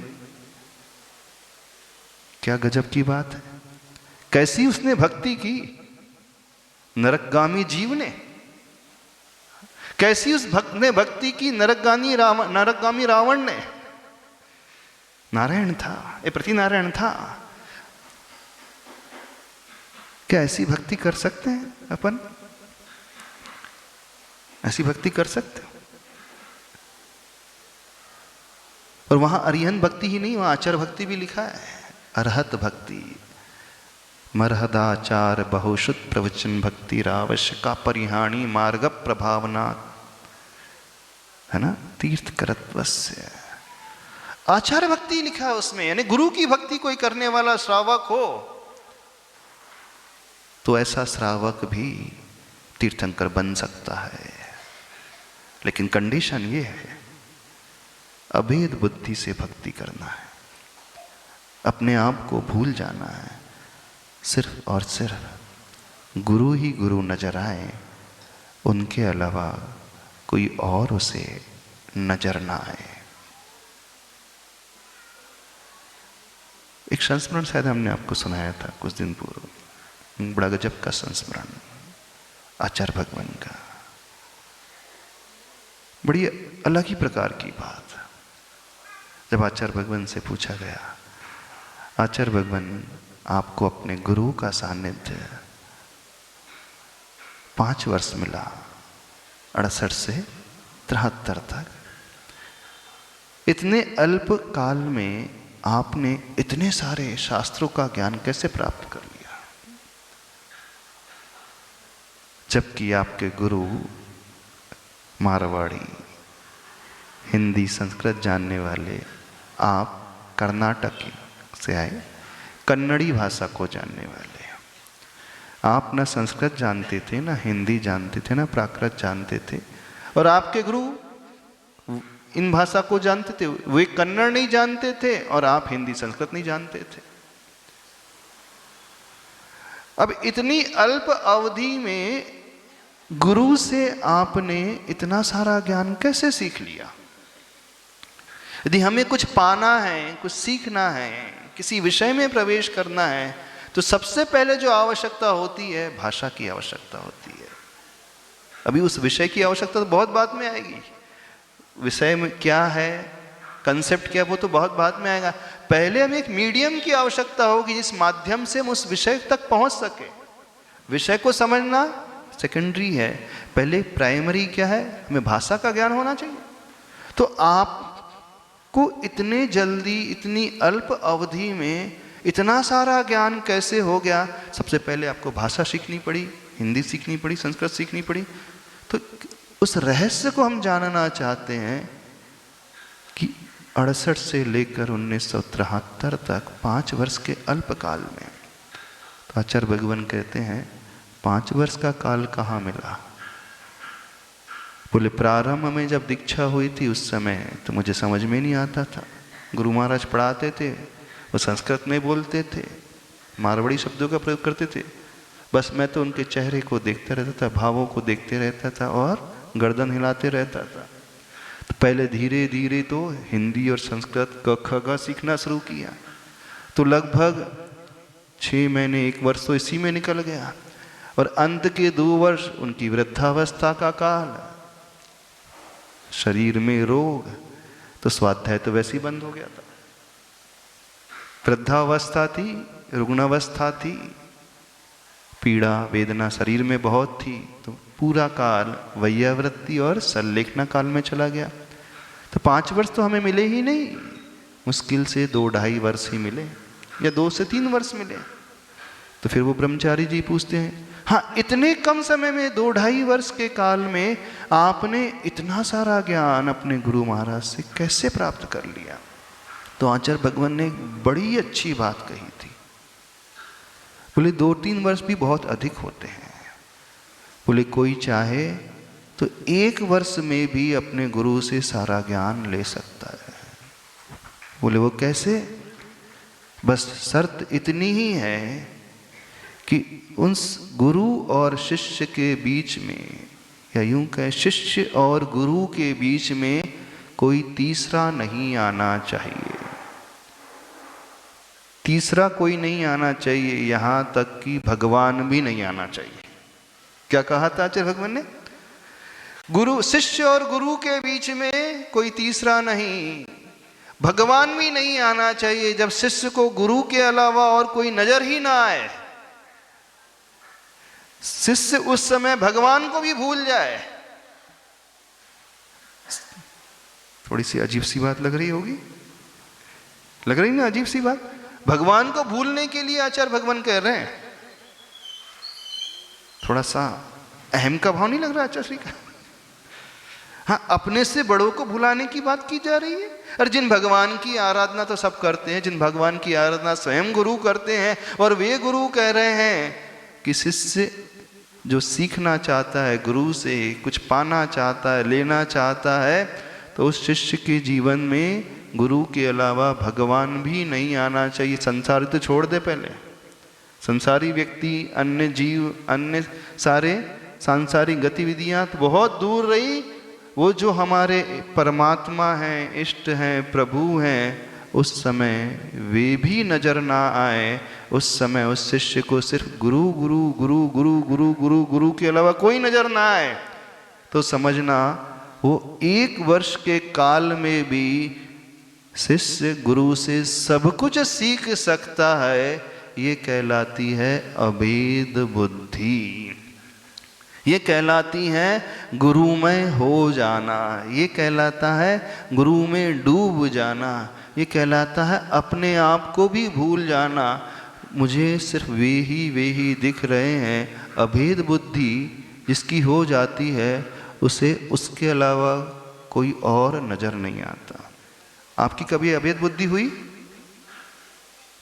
क्या गजब की बात है! कैसी उसने भक्ति की नरकगामी जीव ने, कैसी उस भक्त ने भक्ति की नरकगामी रावण ने। नारायण था, ये प्रति नारायण था। क्या ऐसी भक्ति कर सकते हैं अपन? ऐसी भक्ति कर सकते हो? और वहां अरिहंत भक्ति ही नहीं, वहां आचार भक्ति भी लिखा है। अरहत भक्ति, मरहदाचार बहुश्रुत प्रवचन भक्ति रावश्यका परिहाणी मार्ग प्रभावना, है ना, तीर्थ करत्वस्य। आचार भक्ति लिखा है उसमें, यानी गुरु की भक्ति कोई करने वाला श्रावक हो तो ऐसा श्रावक भी तीर्थंकर बन सकता है। लेकिन कंडीशन ये है, अभेद बुद्धि से भक्ति करना है, अपने आप को भूल जाना है, सिर्फ और सिर्फ गुरु ही गुरु नजर आए, उनके अलावा कोई और उसे नजर ना आए। एक संस्मरण शायद हमने आपको सुनाया था कुछ दिन पूर्व, बड़ा गजब का संस्मरण आचार्य भगवान का, बड़ी अलग ही प्रकार की बात। जब आचार्य भगवान से पूछा गया, आचार्य भगवान आपको अपने गुरु का सानिध्य 5 वर्ष मिला, 68 से 73 तक। इतने अल्प काल में आपने इतने सारे शास्त्रों का ज्ञान कैसे प्राप्त कर लिया? जबकि आपके गुरु मारवाड़ी, हिंदी संस्कृत जानने वाले, आप कर्नाटक से आए, कन्नड़ी भाषा को जानने वाले। आप ना संस्कृत जानते थे, ना हिंदी जानते थे, ना प्राकृत जानते थे, और आपके गुरु इन भाषा को जानते थे। वे कन्नड़ नहीं जानते थे और आप हिंदी संस्कृत नहीं जानते थे। अब इतनी अल्प अवधि में गुरु से आपने इतना सारा ज्ञान कैसे सीख लिया? यदि हमें कुछ पाना है, कुछ सीखना है, किसी विषय में प्रवेश करना है, तो सबसे पहले जो आवश्यकता होती है, भाषा की आवश्यकता होती है। अभी उस विषय की आवश्यकता तो बहुत बाद में आएगी। विषय में क्या है, कंसेप्ट क्या है, वो तो बहुत बाद में आएगा। पहले हमें एक मीडियम की आवश्यकता होगी जिस माध्यम से हम उस विषय तक पहुंच सके। विषय को समझना सेकेंडरी है, पहले प्राइमरी क्या है, हमें भाषा का ज्ञान होना चाहिए। तो आपको इतने जल्दी, इतनी अल्प अवधि में इतना सारा ज्ञान कैसे हो गया? सबसे पहले आपको भाषा सीखनी पड़ी, हिंदी सीखनी पड़ी, संस्कृत सीखनी पड़ी। तो उस रहस्य को हम जानना चाहते हैं कि 68 से लेकर 1973 तक 5 वर्ष के अल्प काल में, तो आचार्य भगवान कहते हैं 5 वर्ष का काल कहाँ मिला? बोले प्रारंभ में जब दीक्षा हुई थी उस समय तो मुझे समझ में नहीं आता था। गुरु महाराज पढ़ाते थे, वो संस्कृत में बोलते थे, मारवाड़ी शब्दों का प्रयोग करते थे। बस मैं तो उनके चेहरे को देखता रहता था, भावों को देखते रहता था और गर्दन हिलाते रहता था। तो पहले धीरे धीरे तो हिंदी और संस्कृत क ख ग सीखना शुरू किया। तो लगभग 6 महीने 1 वर्ष तो इसी में निकल गया, और अंत के 2 वर्ष उनकी वृद्धावस्था का काल, शरीर में रोग, तो स्वाध्याय तो वैसे ही बंद हो गया था। वृद्धावस्था थी, रुग्णावस्था थी, पीड़ा वेदना शरीर में बहुत थी, तो पूरा काल वैयावृत्ति और संलेखना काल में चला गया। तो 5 वर्ष तो हमें मिले ही नहीं, मुश्किल से 2-2.5 वर्ष ही मिले, या 2 से 3 वर्ष मिले। तो फिर वो ब्रह्मचारी जी पूछते हैं, हाँ इतने कम समय में 2-2.5 वर्ष के काल में आपने इतना सारा ज्ञान अपने गुरु महाराज से कैसे प्राप्त कर लिया? तो आचार्य भगवान ने एक बड़ी अच्छी बात कही थी। बोले 2-3 वर्ष भी बहुत अधिक होते हैं। बोले कोई चाहे तो 1 वर्ष में भी अपने गुरु से सारा ज्ञान ले सकता है। बोले वो कैसे? बस शर्त इतनी ही है कि उस गुरु और शिष्य के बीच में, या यूं कहें शिष्य और गुरु के बीच में कोई तीसरा नहीं आना चाहिए। तीसरा कोई नहीं आना चाहिए, यहां तक कि भगवान भी नहीं आना चाहिए। क्या कहा था आचार्य भगवान ने? गुरु, शिष्य और गुरु के बीच में कोई तीसरा नहीं, भगवान भी नहीं आना चाहिए जब शिष्य को गुरु के अलावा और कोई नजर ही ना आए। शिष्य उस समय भगवान को भी भूल जाए। थोड़ी सी अजीब सी बात लग रही होगी, लग रही ना अजीब सी बात। भगवान को भूलने के लिए आचार्य भगवान कह रहे हैं। थोड़ा सा अहम का भाव नहीं लग रहा आचार्य श्री का? हाँ, अपने से बड़ों को भुलाने की बात की जा रही है। और जिन भगवान की आराधना तो सब करते हैं, जिन भगवान की आराधना स्वयं गुरु करते हैं, और वे गुरु कह रहे हैं कि शिष्य जो सीखना चाहता है, गुरु से कुछ पाना चाहता है, लेना चाहता है, तो उस शिष्य के जीवन में गुरु के अलावा भगवान भी नहीं आना चाहिए। संसारी तो छोड़ दे, पहले संसारी व्यक्ति, अन्य जीव, अन्य सारे सांसारिक गतिविधियां तो बहुत दूर रही। वो जो हमारे परमात्मा हैं, इष्ट हैं, प्रभु हैं, उस समय वे भी नजर ना आए। उस समय उस शिष्य को सिर्फ गुरु गुरु गुरु गुरु गुरु गुरु गुरु के अलावा कोई नजर ना आए, तो समझना वो 1 वर्ष के काल में भी शिष्य गुरु से सब कुछ सीख सकता है। ये कहलाती है अभेद बुद्धि, ये कहलाती है गुरुमय हो जाना, ये कहलाता है गुरु में डूब जाना, ये कहलाता है अपने आप को भी भूल जाना। मुझे सिर्फ वे ही दिख रहे हैं। अभेद बुद्धि जिसकी हो जाती है, उसे उसके अलावा कोई और नजर नहीं आता। आपकी कभी अभेद बुद्धि हुई?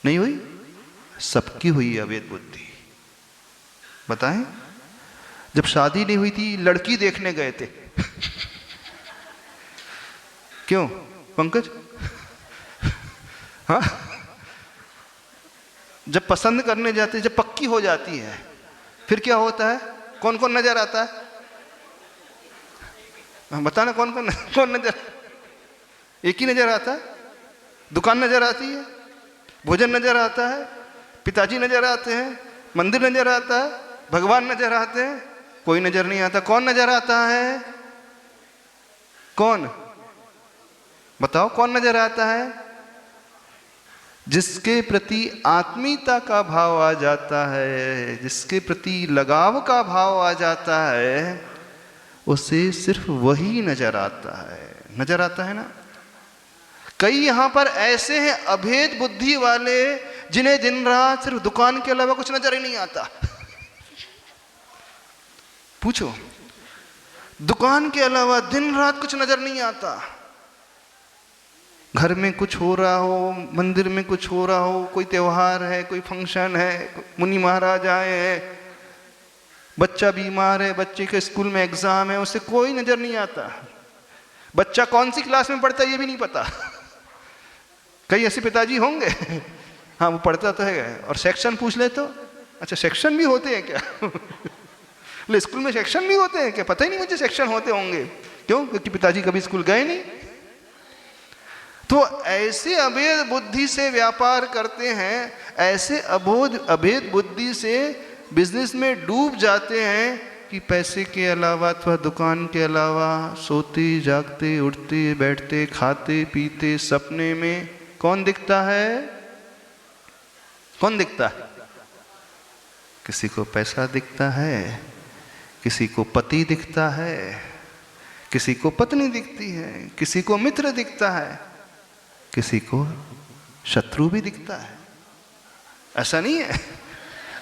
नहीं हुई? सबकी हुई अभेद बुद्धि। बताएं, जब शादी नहीं हुई थी, लड़की देखने गए थे क्यों पंकज? हाँ, जब पसंद करने जाते, जब पक्की हो जाती है, फिर क्या होता है? कौन कौन नजर आता है? बताना, कौन कौन नजर? एक ही नजर आता है। दुकान नजर आती है, भोजन नजर आता है, पिताजी नजर आते हैं, मंदिर नजर आता है, भगवान नजर आते हैं, कोई नजर नहीं आता। कौन नजर आता है? कौन? बताओ, कौन नजर आता है? जिसके प्रति आत्मीयता का भाव आ जाता है, जिसके प्रति लगाव का भाव आ जाता है, उसे सिर्फ वही नजर आता है। नजर आता है ना? कई यहां पर ऐसे हैं अभेद बुद्धि वाले, जिन्हें दिन रात सिर्फ दुकान के अलावा कुछ नजर ही नहीं आता। पूछो, दुकान के अलावा दिन रात कुछ नजर नहीं आता। घर में कुछ हो रहा हो, मंदिर में कुछ हो रहा हो, कोई त्योहार है, कोई फंक्शन है, मुनि महाराज आए हैं, बच्चा बीमार है, बच्चे के स्कूल में एग्जाम है, उसे कोई नजर नहीं आता। बच्चा कौन सी क्लास में पढ़ता है ये भी नहीं पता। कई ऐसे पिताजी होंगे, हाँ वो पढ़ता तो है, और सेक्शन पूछ ले तो अच्छा सेक्शन भी होते हैं क्या? ले स्कूल में सेक्शन भी होते हैं क्या? पता ही नहीं मुझे सेक्शन होते होंगे। क्यों? क्योंकि पिताजी कभी स्कूल गए नहीं। तो ऐसे अभेद बुद्धि से व्यापार करते हैं, ऐसे अभेद बुद्धि से बिजनेस में डूब जाते हैं कि पैसे के अलावा अथवा दुकान के अलावा सोते जागते उठते बैठते खाते पीते सपने में कौन दिखता है? कौन दिखता है? किसी को पैसा दिखता है, किसी को पति दिखता है, किसी को पत्नी दिखती है, किसी को मित्र दिखता है, किसी को शत्रु भी दिखता है। ऐसा नहीं है?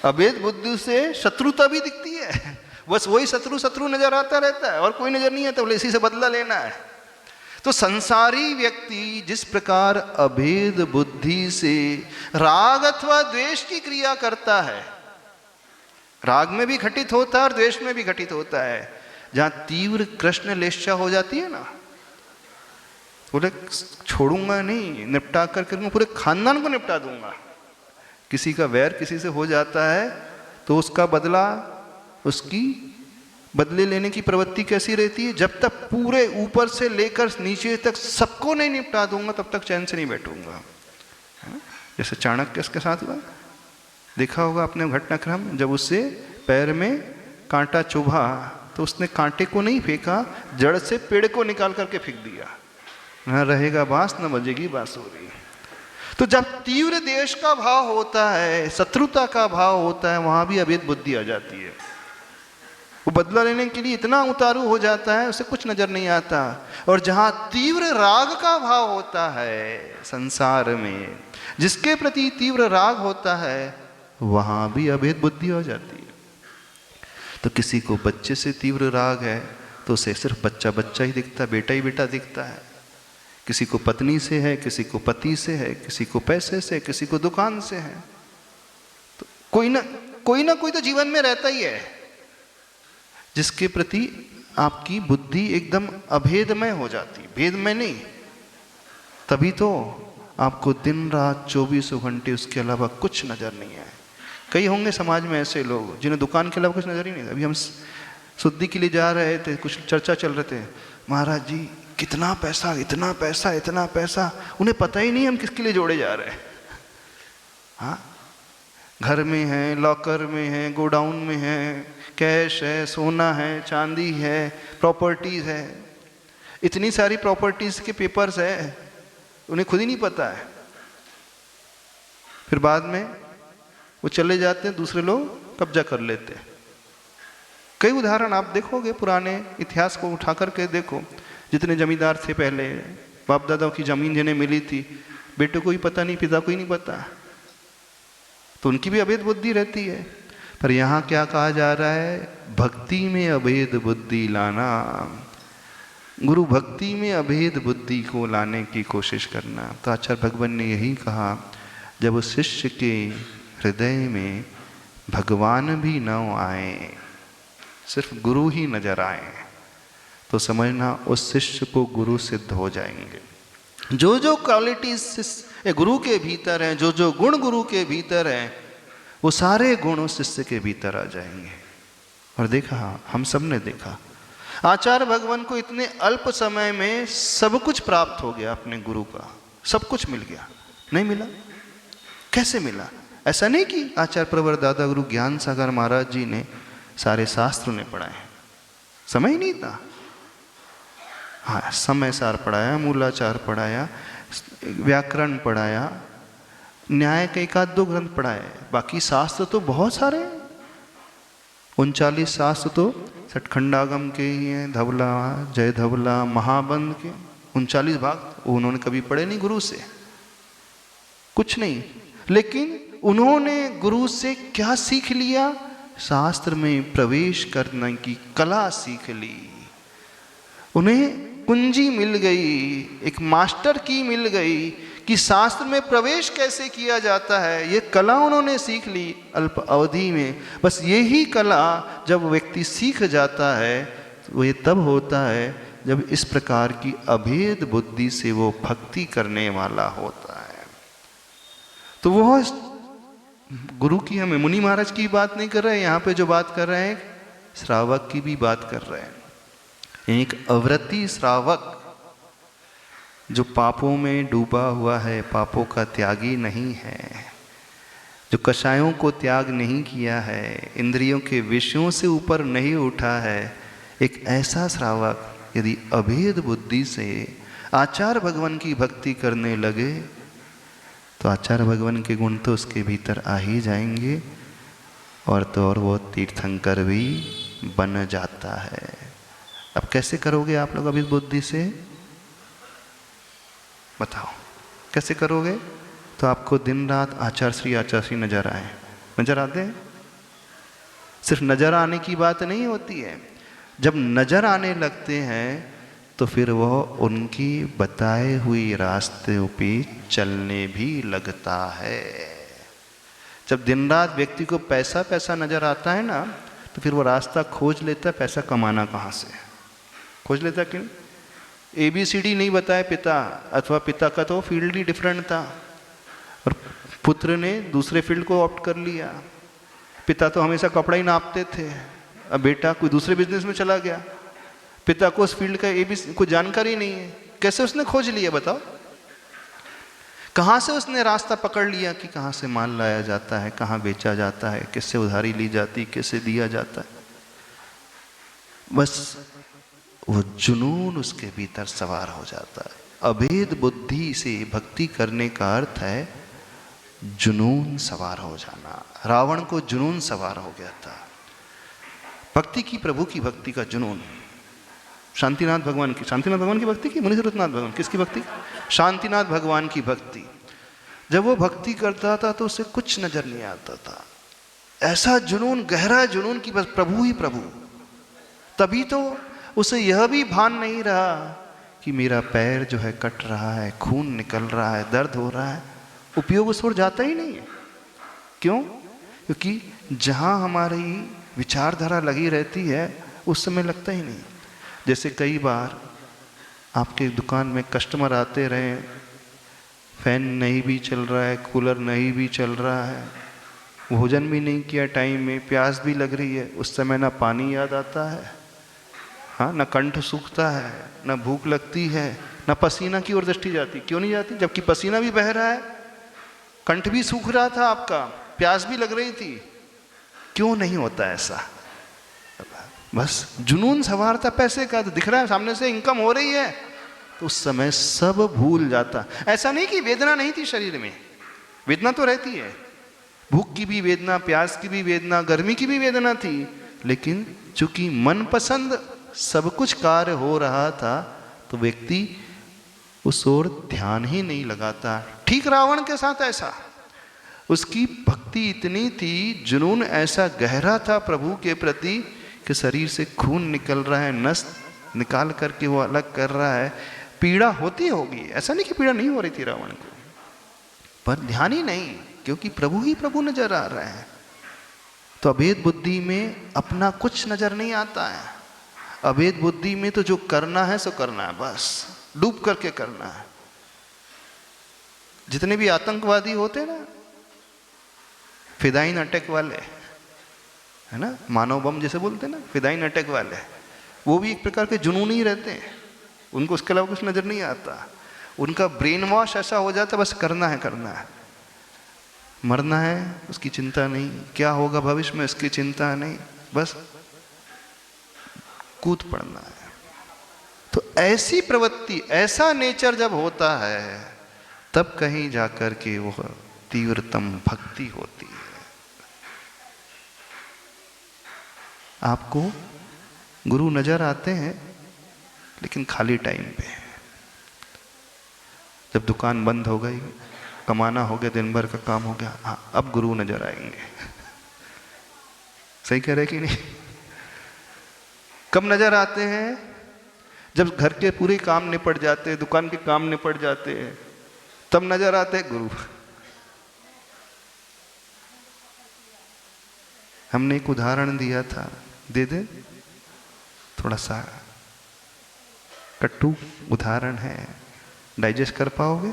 अभेद बुद्धि से शत्रुता भी दिखती है। बस वही शत्रु नजर आता रहता है और कोई नजर नहीं आता, बोले इसी से बदला लेना है। तो संसारी व्यक्ति जिस प्रकार अभेद बुद्धि से राग अथवा द्वेष की क्रिया करता है, राग में भी घटित होता है और द्वेष में भी घटित होता है। जहां तीव्र कृष्ण लेशा हो जाती है ना, बोले छोड़ूंगा नहीं, निपटा कर करूंगा, पूरे खानदान को निपटा दूंगा। किसी का वैर किसी से हो जाता है तो उसका बदला, उसकी बदले लेने की प्रवृत्ति कैसी रहती है? जब तक पूरे ऊपर से लेकर नीचे तक सबको नहीं निपटा दूंगा तब तक चैन से नहीं बैठूंगा। जैसे चाणक्य के साथ हुआ, देखा होगा आपने घटनाक्रम, जब उससे पैर में कांटा चुभा तो उसने कांटे को नहीं फेंका, जड़ से पेड़ को निकाल करके फेंक दिया। न रहेगा बांस न बजेगी बांसुरी। तो जब तीव्र द्वेष का भाव होता है, शत्रुता का भाव होता है, वहां भी अभेद बुद्धि आ जाती है। वो बदला लेने के लिए इतना उतारू हो जाता है, उसे कुछ नजर नहीं आता। और जहां तीव्र राग का भाव होता है संसार में, जिसके प्रति तीव्र राग होता है, वहां भी अभेद बुद्धि हो जाती है। तो किसी को बच्चे से तीव्र राग है तो उसे सिर्फ बच्चा बच्चा ही दिखता है, बेटा ही बेटा दिखता है। किसी को पत्नी से है, किसी को पति से है, किसी को पैसे से, किसी को दुकान से है। तो कोई ना कोई तो जीवन में रहता ही है जिसके प्रति आपकी बुद्धि एकदम अभेदमय हो जाती, भेदमय नहीं। तभी तो आपको दिन रात 24 घंटे उसके अलावा कुछ नजर नहीं है। कई होंगे समाज में ऐसे लोग जिन्हें दुकान के अलावा कुछ नजर ही नहीं। अभी हम शुद्धि के लिए जा रहे थे, कुछ चर्चा चल रहे थे, महाराज जी कितना पैसा, इतना पैसा, इतना पैसा, उन्हें पता ही नहीं हम किसके लिए जोड़े जा रहे हैं। हाँ, घर में है, लॉकर में है, गोडाउन में है, कैश है, सोना है, चांदी है, प्रॉपर्टीज है, इतनी सारी प्रॉपर्टीज के पेपर्स है, उन्हें खुद ही नहीं पता है। फिर बाद में वो चले जाते हैं, दूसरे लोग कब्जा कर लेते हैं। कई उदाहरण आप देखोगे, पुराने इतिहास को उठा करके देखो। जितने जमींदार थे पहले, बाप दादाओं की जमीन जिन्हें मिली थी, बेटे को ही पता नहीं, पिता को ही नहीं पता, तो उनकी भी अभेद बुद्धि रहती है। पर यहाँ क्या कहा जा रहा है? भक्ति में अभेद बुद्धि लाना, गुरु भक्ति में अभेद बुद्धि को लाने की कोशिश करना। तो आचार्य भगवान ने यही कहा, जब उस शिष्य के हृदय में भगवान भी न आए, सिर्फ गुरु ही नजर आए, तो समझना उस शिष्य को गुरु सिद्ध हो जाएंगे। जो जो क्वालिटीज गुरु के भीतर हैं, जो जो गुण गुरु के भीतर हैं, वो सारे गुण उस शिष्य के भीतर आ जाएंगे। और देखा, हम सब ने देखा, आचार्य भगवान को इतने अल्प समय में सब कुछ प्राप्त हो गया अपने गुरु का, सब कुछ मिल गया। नहीं मिला? कैसे मिला? ऐसा नहीं कि आचार्य प्रवर दादा गुरु ज्ञान सागर महाराज जी ने सारे शास्त्र ने पढ़ाए, समय ही नहीं था। हाँ, समय सार पढ़ाया, मूलाचार पढ़ाया, व्याकरण पढ़ाया, न्याय के 1-2 ग्रंथ पढ़ाए, बाकी शास्त्र तो बहुत सारे, 39 शास्त्र तो सठखंडागम के ही हैं, धवला, जय धवला, महाबंध के 39 भाग उन्होंने कभी पढ़े नहीं गुरु से, कुछ नहीं। लेकिन उन्होंने गुरु से क्या सीख लिया? शास्त्र में प्रवेश करने की कला सीख ली। उन्हें कुंजी मिल गई, एक मास्टर की मिल गई कि शास्त्र में प्रवेश कैसे किया जाता है। ये कला उन्होंने सीख ली अल्प अवधि में। बस यही कला जब व्यक्ति सीख जाता है, वो ये तब होता है जब इस प्रकार की अभेद बुद्धि से वो भक्ति करने वाला होता है। तो वो गुरु की, हमें मुनि महाराज की बात नहीं कर रहे हैं, यहाँ पे जो बात कर रहे हैं श्रावक की भी बात कर रहे हैं। एक अव्रती श्रावक जो पापों में डूबा हुआ है, पापों का त्यागी नहीं है, जो कषायों को त्याग नहीं किया है, इंद्रियों के विषयों से ऊपर नहीं उठा है, एक ऐसा श्रावक यदि अभेद बुद्धि से आचार्य भगवान की भक्ति करने लगे तो आचार्य भगवान के गुण तो उसके भीतर आ ही जाएंगे, और तो और वो तीर्थंकर भी बन जाता है। अब कैसे करोगे आप लोग अभेद बुद्धि से? बताओ कैसे करोगे? तो आपको दिन रात आचार्य श्री नजर आए। नजर आते हैं? सिर्फ नजर आने की बात नहीं होती है, जब नजर आने लगते हैं तो फिर वह उनकी बताए हुई रास्ते पे चलने भी लगता है। जब दिन रात व्यक्ति को पैसा पैसा नजर आता है ना, तो फिर वो रास्ता खोज लेता है, पैसा कमाना कहाँ से खोज लेता। क्यों? ABCD नहीं बताया पिता, अथवा पिता का तो फील्ड ही डिफरेंट था और पुत्र ने दूसरे फील्ड को ऑप्ट कर लिया। पिता तो हमेशा कपड़ा ही नापते थे, अब बेटा कोई दूसरे बिजनेस में चला गया, पिता को उस फील्ड का ABC कोई जानकारी नहीं है। कैसे उसने खोज लिया बताओ? कहाँ से उसने रास्ता पकड़ लिया कि कहाँ से माल लाया जाता है, कहाँ बेचा जाता है, किससे उधारी ली जाती, किससे दिया जाता है। बस वो जुनून उसके भीतर सवार हो जाता है। अभेद बुद्धि से भक्ति करने का अर्थ है जुनून सवार हो जाना। रावण को जुनून सवार हो गया था, भक्ति की, प्रभु की भक्ति का जुनून। शांतिनाथ भगवान की भक्ति की, मुनिसुरतनाथ भगवान किसकी भक्ति? शांतिनाथ भगवान की भक्ति। जब वो भक्ति करता था तो उसे कुछ नजर नहीं आता था, ऐसा जुनून, गहरा जुनून कि बस प्रभु ही प्रभु। तभी तो उसे यह भी भान नहीं रहा कि मेरा पैर जो है कट रहा है, खून निकल रहा है, दर्द हो रहा है। उपयोग उस ओर जाता ही नहीं है। क्यों? क्योंकि जहाँ हमारी विचारधारा लगी रहती है उस समय लगता ही नहीं। जैसे कई बार आपके दुकान में कस्टमर आते रहे, फैन नहीं भी चल रहा है, कूलर नहीं भी चल रहा है, भोजन भी नहीं किया टाइम में, प्यास भी लग रही है, उस समय ना पानी याद आता है, हाँ, ना कंठ सूखता है, ना भूख लगती है, ना पसीना की ओर दृष्टि जाती। क्यों नहीं जाती? जबकि पसीना भी बह रहा है, कंठ भी सूख रहा था आपका, प्यास भी लग रही थी। क्यों नहीं होता ऐसा? बस जुनून सवार था पैसे का, तो दिख रहा है सामने से इनकम हो रही है, तो उस समय सब भूल जाता। ऐसा नहीं कि वेदना नहीं थी शरीर में, वेदना तो रहती है, भूख की भी वेदना, प्यास की भी वेदना, गर्मी की भी वेदना थी, लेकिन चूंकि मन पसंद सब कुछ कार्य हो रहा था तो व्यक्ति उस ओर ध्यान ही नहीं लगाता। ठीक रावण के साथ ऐसा, उसकी भक्ति इतनी थी, जुनून ऐसा गहरा था प्रभु के प्रति कि शरीर से खून निकल रहा है, नस निकाल करके वो अलग कर रहा है। पीड़ा होती होगी, ऐसा नहीं कि पीड़ा नहीं हो रही थी रावण को, पर ध्यान ही नहीं, क्योंकि प्रभु ही प्रभु नजर आ रहे हैं। तो अभेद बुद्धि में अपना कुछ नजर नहीं आता है। अभेद बुद्धि में तो जो करना है सो करना है, बस डूब करके करना है। जितने भी आतंकवादी होते ना, फिदाइन अटैक वाले, है ना, मानव बम जैसे बोलते हैं ना, फिदाइन अटैक वाले, वो भी एक प्रकार के जुनून ही रहते हैं। उनको उसके अलावा कुछ नजर नहीं आता। उनका ब्रेन वॉश ऐसा हो जाता, बस करना है, करना है, मरना है उसकी चिंता नहीं, क्या होगा भविष्य में उसकी चिंता नहीं, बस कूद पड़ना है। तो ऐसी प्रवृत्ति, ऐसा नेचर जब होता है, तब कहीं जाकर के वो तीव्रतम भक्ति होती है। आपको गुरु नजर आते हैं लेकिन खाली टाइम पे, जब दुकान बंद हो गई, कमाना हो गया, दिन भर का काम हो गया, हाँ अब गुरु नजर आएंगे। सही कह रहे कि नहीं? कब नजर आते हैं? जब घर के पूरे काम निपट जाते हैं, दुकान के काम निपट जाते हैं, तब नजर आते हैं गुरु। हमने एक उदाहरण दिया था, दे दे, थोड़ा सा कट्टू उदाहरण है, डाइजेस्ट कर पाओगे?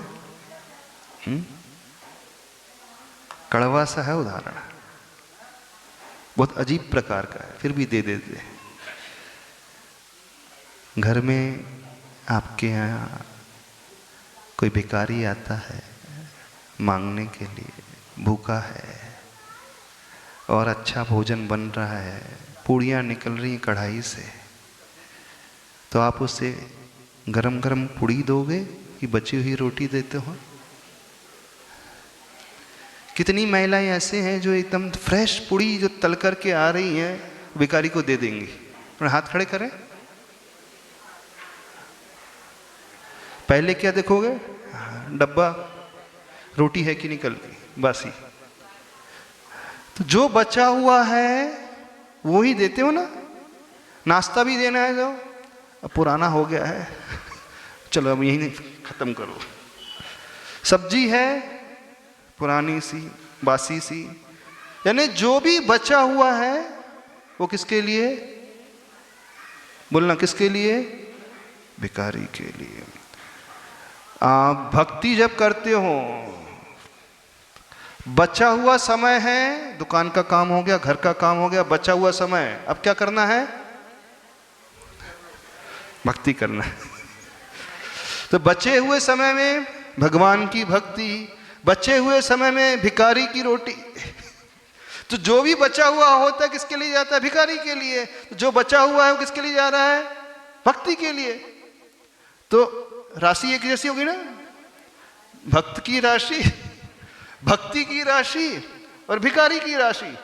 कड़वा सा है उदाहरण, बहुत अजीब प्रकार का है, फिर भी दे देते। घर में आपके यहाँ कोई भिखारी आता है मांगने के लिए, भूखा है और अच्छा भोजन बन रहा है, पूड़ियाँ निकल रही हैं कढ़ाई से, तो आप उसे गरम गरम पूड़ी दोगे कि बची हुई रोटी देते हो? कितनी महिलाएं ऐसे हैं जो एकदम फ्रेश पूड़ी जो तल करके आ रही हैं भिखारी को दे देंगी। और हाथ खड़े करें, पहले क्या देखोगे? डब्बा रोटी है कि निकल गई बासी। तो जो बचा हुआ है वो ही देते हो ना। नाश्ता भी देना है जो अब पुराना हो गया है, चलो अब यही खत्म करो। सब्जी है पुरानी सी, बासी सी, यानी जो भी बचा हुआ है वो किसके लिए? बोलना, किसके लिए? भिखारी के लिए। आप भक्ति जब करते हो, बचा हुआ समय है, दुकान का काम हो गया, घर का काम हो गया, बचा हुआ समय, अब क्या करना है? भक्ति करना है। तो बचे हुए समय में भगवान की भक्ति, बचे हुए समय में भिखारी की रोटी। तो जो भी बचा हुआ होता है किसके लिए जाता है? भिखारी के लिए। जो बचा हुआ है वो किसके लिए जा रहा है? भक्ति के लिए। तो राशि एक जैसी होगी ना, भक्त की राशि, भक्ति की राशि और भिखारी की राशि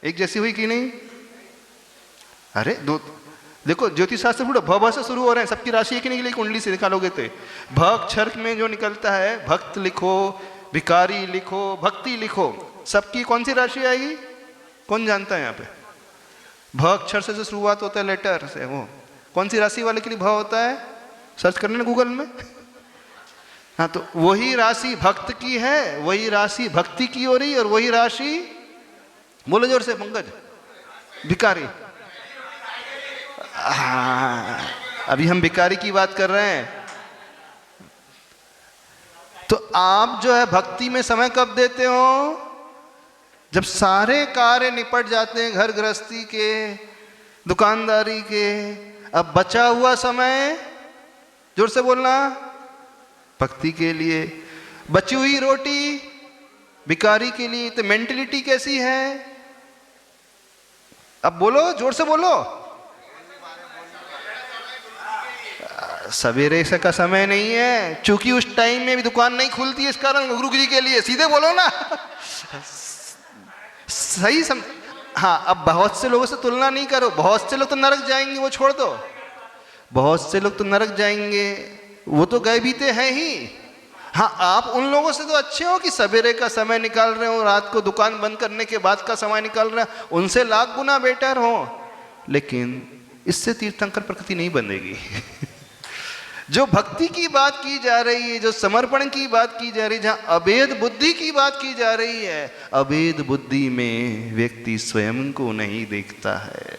एक जैसी हुई कि नहीं? अरे दो देखो, ज्योतिष शास्त्र पूरा भ से शुरू हो रहे हैं, सबकी राशि एक ही निकली, कुंडली से निकालोगे तो भ अक्षर में जो निकलता है, भक्त लिखो, भिखारी लिखो, भक्ति लिखो, सबकी कौन सी राशि आएगी? कौन जानता है यहाँ पे? भ अक्षर से जो शुरुआत होता है लेटर से, वो कौन सी राशि वाले के लिए भ होता है? सर्च करने ना गूगल में। हाँ, तो वही राशि भक्त की है, वही राशि भक्ति की हो रही, और वही राशि, बोलो जोर से पंकज, भिखारी। अभी हम भिखारी की बात कर रहे हैं। तो आप जो है भक्ति में समय कब देते हो? जब सारे कार्य निपट जाते हैं, घर गृहस्थी के, दुकानदारी के, अब बचा हुआ समय, जोर से बोलना, भक्ति के लिए। बची हुई रोटी भिखारी के लिए। तो मेंटलिटी कैसी है? अब बोलो, जोर से बोलो। सवेरे से का समय नहीं है, क्योंकि उस टाइम में भी दुकान नहीं खुलती है, इस कारण गुरु जी के लिए। सीधे बोलो ना। सही हाँ, अब बहुत से लोगों से तुलना नहीं करो। बहुत से लोग तो नरक जाएंगे, वो छोड़ दो। बहुत से लोग तो नरक जाएंगे, वो तो गए बीते हैं ही। हाँ, आप उन लोगों से तो अच्छे हो कि सवेरे का समय निकाल रहे हो, रात को दुकान बंद करने के बाद का समय निकाल रहे हो, उनसे लाख गुना बेटर हो। लेकिन इससे तीर्थंकर प्रकृति नहीं बनेगी। जो भक्ति की बात की जा रही है, जो समर्पण की बात की जा रही है, जहाँ अभेद बुद्धि की बात की जा रही है, अभेद बुद्धि में व्यक्ति स्वयं को नहीं देखता है,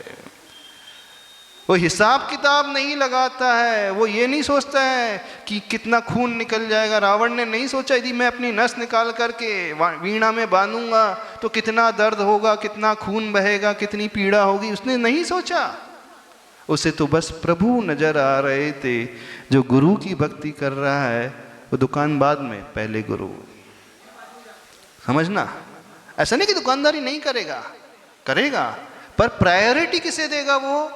वो हिसाब किताब नहीं लगाता है, वो ये नहीं सोचता है कि कितना खून निकल जाएगा। रावण ने नहीं सोचा यदि मैं अपनी नस निकाल करके वीणा में बांधूंगा तो कितना दर्द होगा, कितना खून बहेगा, कितनी पीड़ा होगी, उसने नहीं सोचा। उसे तो बस प्रभु नजर आ रहे थे। जो गुरु की भक्ति कर रहा है वो दुकान बाद में, पहले गुरु। समझना, ऐसा नहीं कि दुकानदारी नहीं करेगा, करेगा, पर प्रायोरिटी किसे देगा? वो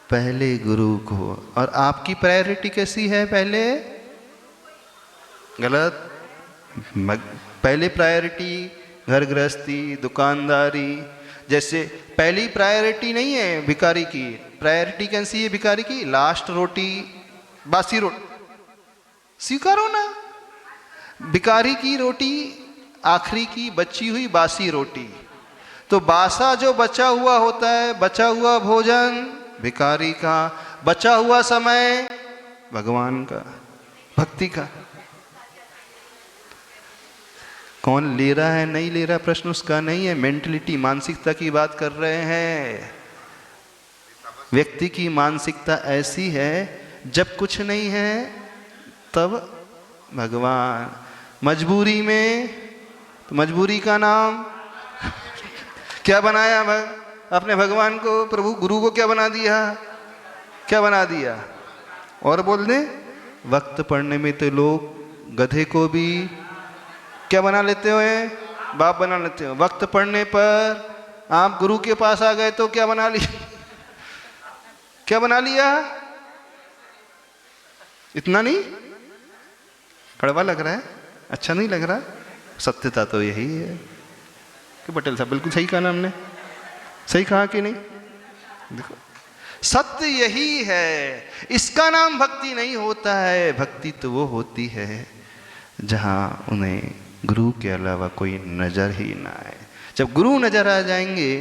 पहले गुरु को। और आपकी प्रायोरिटी कैसी है? पहले गलत। पहले प्रायोरिटी घर गृहस्थी, दुकानदारी। जैसे पहली प्रायोरिटी नहीं है भिखारी की, प्रायोरिटी कैसी है भिखारी की? लास्ट रोटी, बासी रोटी। स्वीकारो ना, भिखारी की रोटी आखिरी की बची हुई बासी रोटी। तो बासा जो बचा हुआ होता है, बचा हुआ भोजन भिखारी का, बचा हुआ समय भगवान का, भक्ति का। कौन ले रहा है नहीं ले रहा प्रश्न उसका नहीं है, मेंटलिटी, मानसिकता की बात कर रहे हैं। व्यक्ति की मानसिकता ऐसी है, जब कुछ नहीं है तब भगवान, मजबूरी में तो मजबूरी का नाम क्या बनाया? अपने भगवान को, प्रभु गुरु को क्या बना दिया? क्या बना दिया? और बोल दे, वक्त पढ़ने में तो लोग गधे को भी क्या बना लेते हो? बाप बना लेते हो। वक्त पढ़ने पर आप गुरु के पास आ गए तो क्या बना लिया? क्या बना लिया? इतना नहीं? कड़वा लग रहा है? अच्छा नहीं लग रहा? सत्यता तो यही है कि पटेल साहब बिल्कुल सही कहा ना हमने। सही कहा कि नहीं? देखो, सत्य यही है। इसका नाम भक्ति नहीं होता है। भक्ति तो वो होती है जहां उन्हें गुरु के अलावा कोई नजर ही ना आए। जब गुरु नजर आ जाएंगे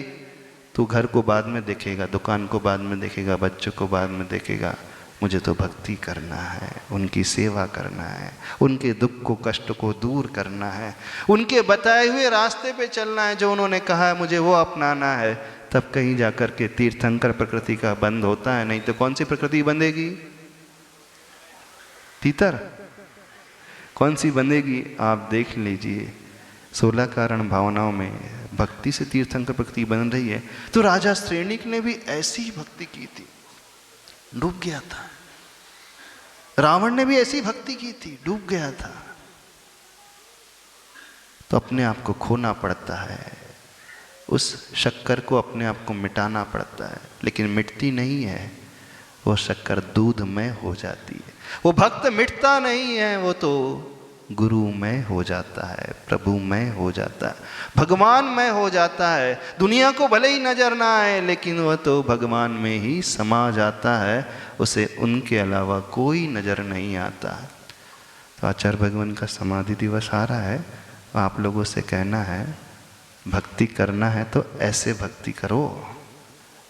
तो घर को बाद में देखेगा, दुकान को बाद में देखेगा, बच्चों को बाद में देखेगा। मुझे तो भक्ति करना है, उनकी सेवा करना है, उनके दुख को, कष्ट को दूर करना है, उनके बताए हुए रास्ते पे चलना है, जो उन्होंने कहा है मुझे वो अपनाना है। तब कहीं जाकर के तीर्थंकर प्रकृति का बंद होता है। नहीं तो कौन सी प्रकृति बंधेगी? तीतर कौन सी बंधेगी? आप देख लीजिए, 16 कारण भावनाओं में भक्ति से तीर्थंकर प्रकृति बन रही है। तो राजा श्रेणिक ने भी ऐसी ही भक्ति की थी, डूब गया था। रावण ने भी ऐसी भक्ति की थी, डूब गया था। तो अपने आप को खोना पड़ता है, उस शक्कर को अपने आप को मिटाना पड़ता है। लेकिन मिटती नहीं है, वो शक्कर दूध में हो जाती है। वो भक्त मिटता नहीं है, वो तो गुरु में हो जाता है, प्रभु में हो जाता है, भगवान में हो जाता है। दुनिया को भले ही नजर ना आए, लेकिन वह तो भगवान में ही समा जाता है, उसे उनके अलावा कोई नजर नहीं आता। तो आचार्य भगवान का समाधि दिवस आ रहा है, आप लोगों से कहना है भक्ति करना है तो ऐसे भक्ति करो,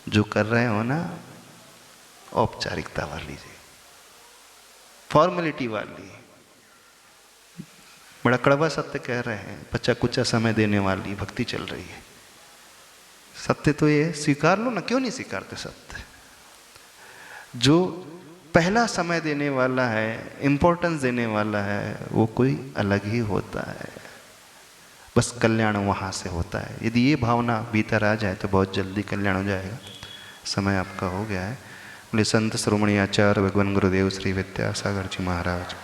जो कर रहे हो ना औपचारिकता वाली, फॉर्मेलिटी वाली, बड़ा कड़वा सत्य कह रहे हैं, बच्चा कुचा समय देने वाली भक्ति चल रही है। सत्य तो ये स्वीकार लो ना, क्यों नहीं स्वीकारते सत्य? जो पहला समय देने वाला है, इंपॉर्टेंस देने वाला है, वो कोई अलग ही होता है। बस कल्याण वहाँ से होता है। यदि ये भावना भीतर आ जाए तो बहुत जल्दी कल्याण हो जाएगा। समय आपका हो गया है। बोले संत शिरोमणि आचार्य भगवान गुरुदेव श्री विद्यासागर जी महाराज।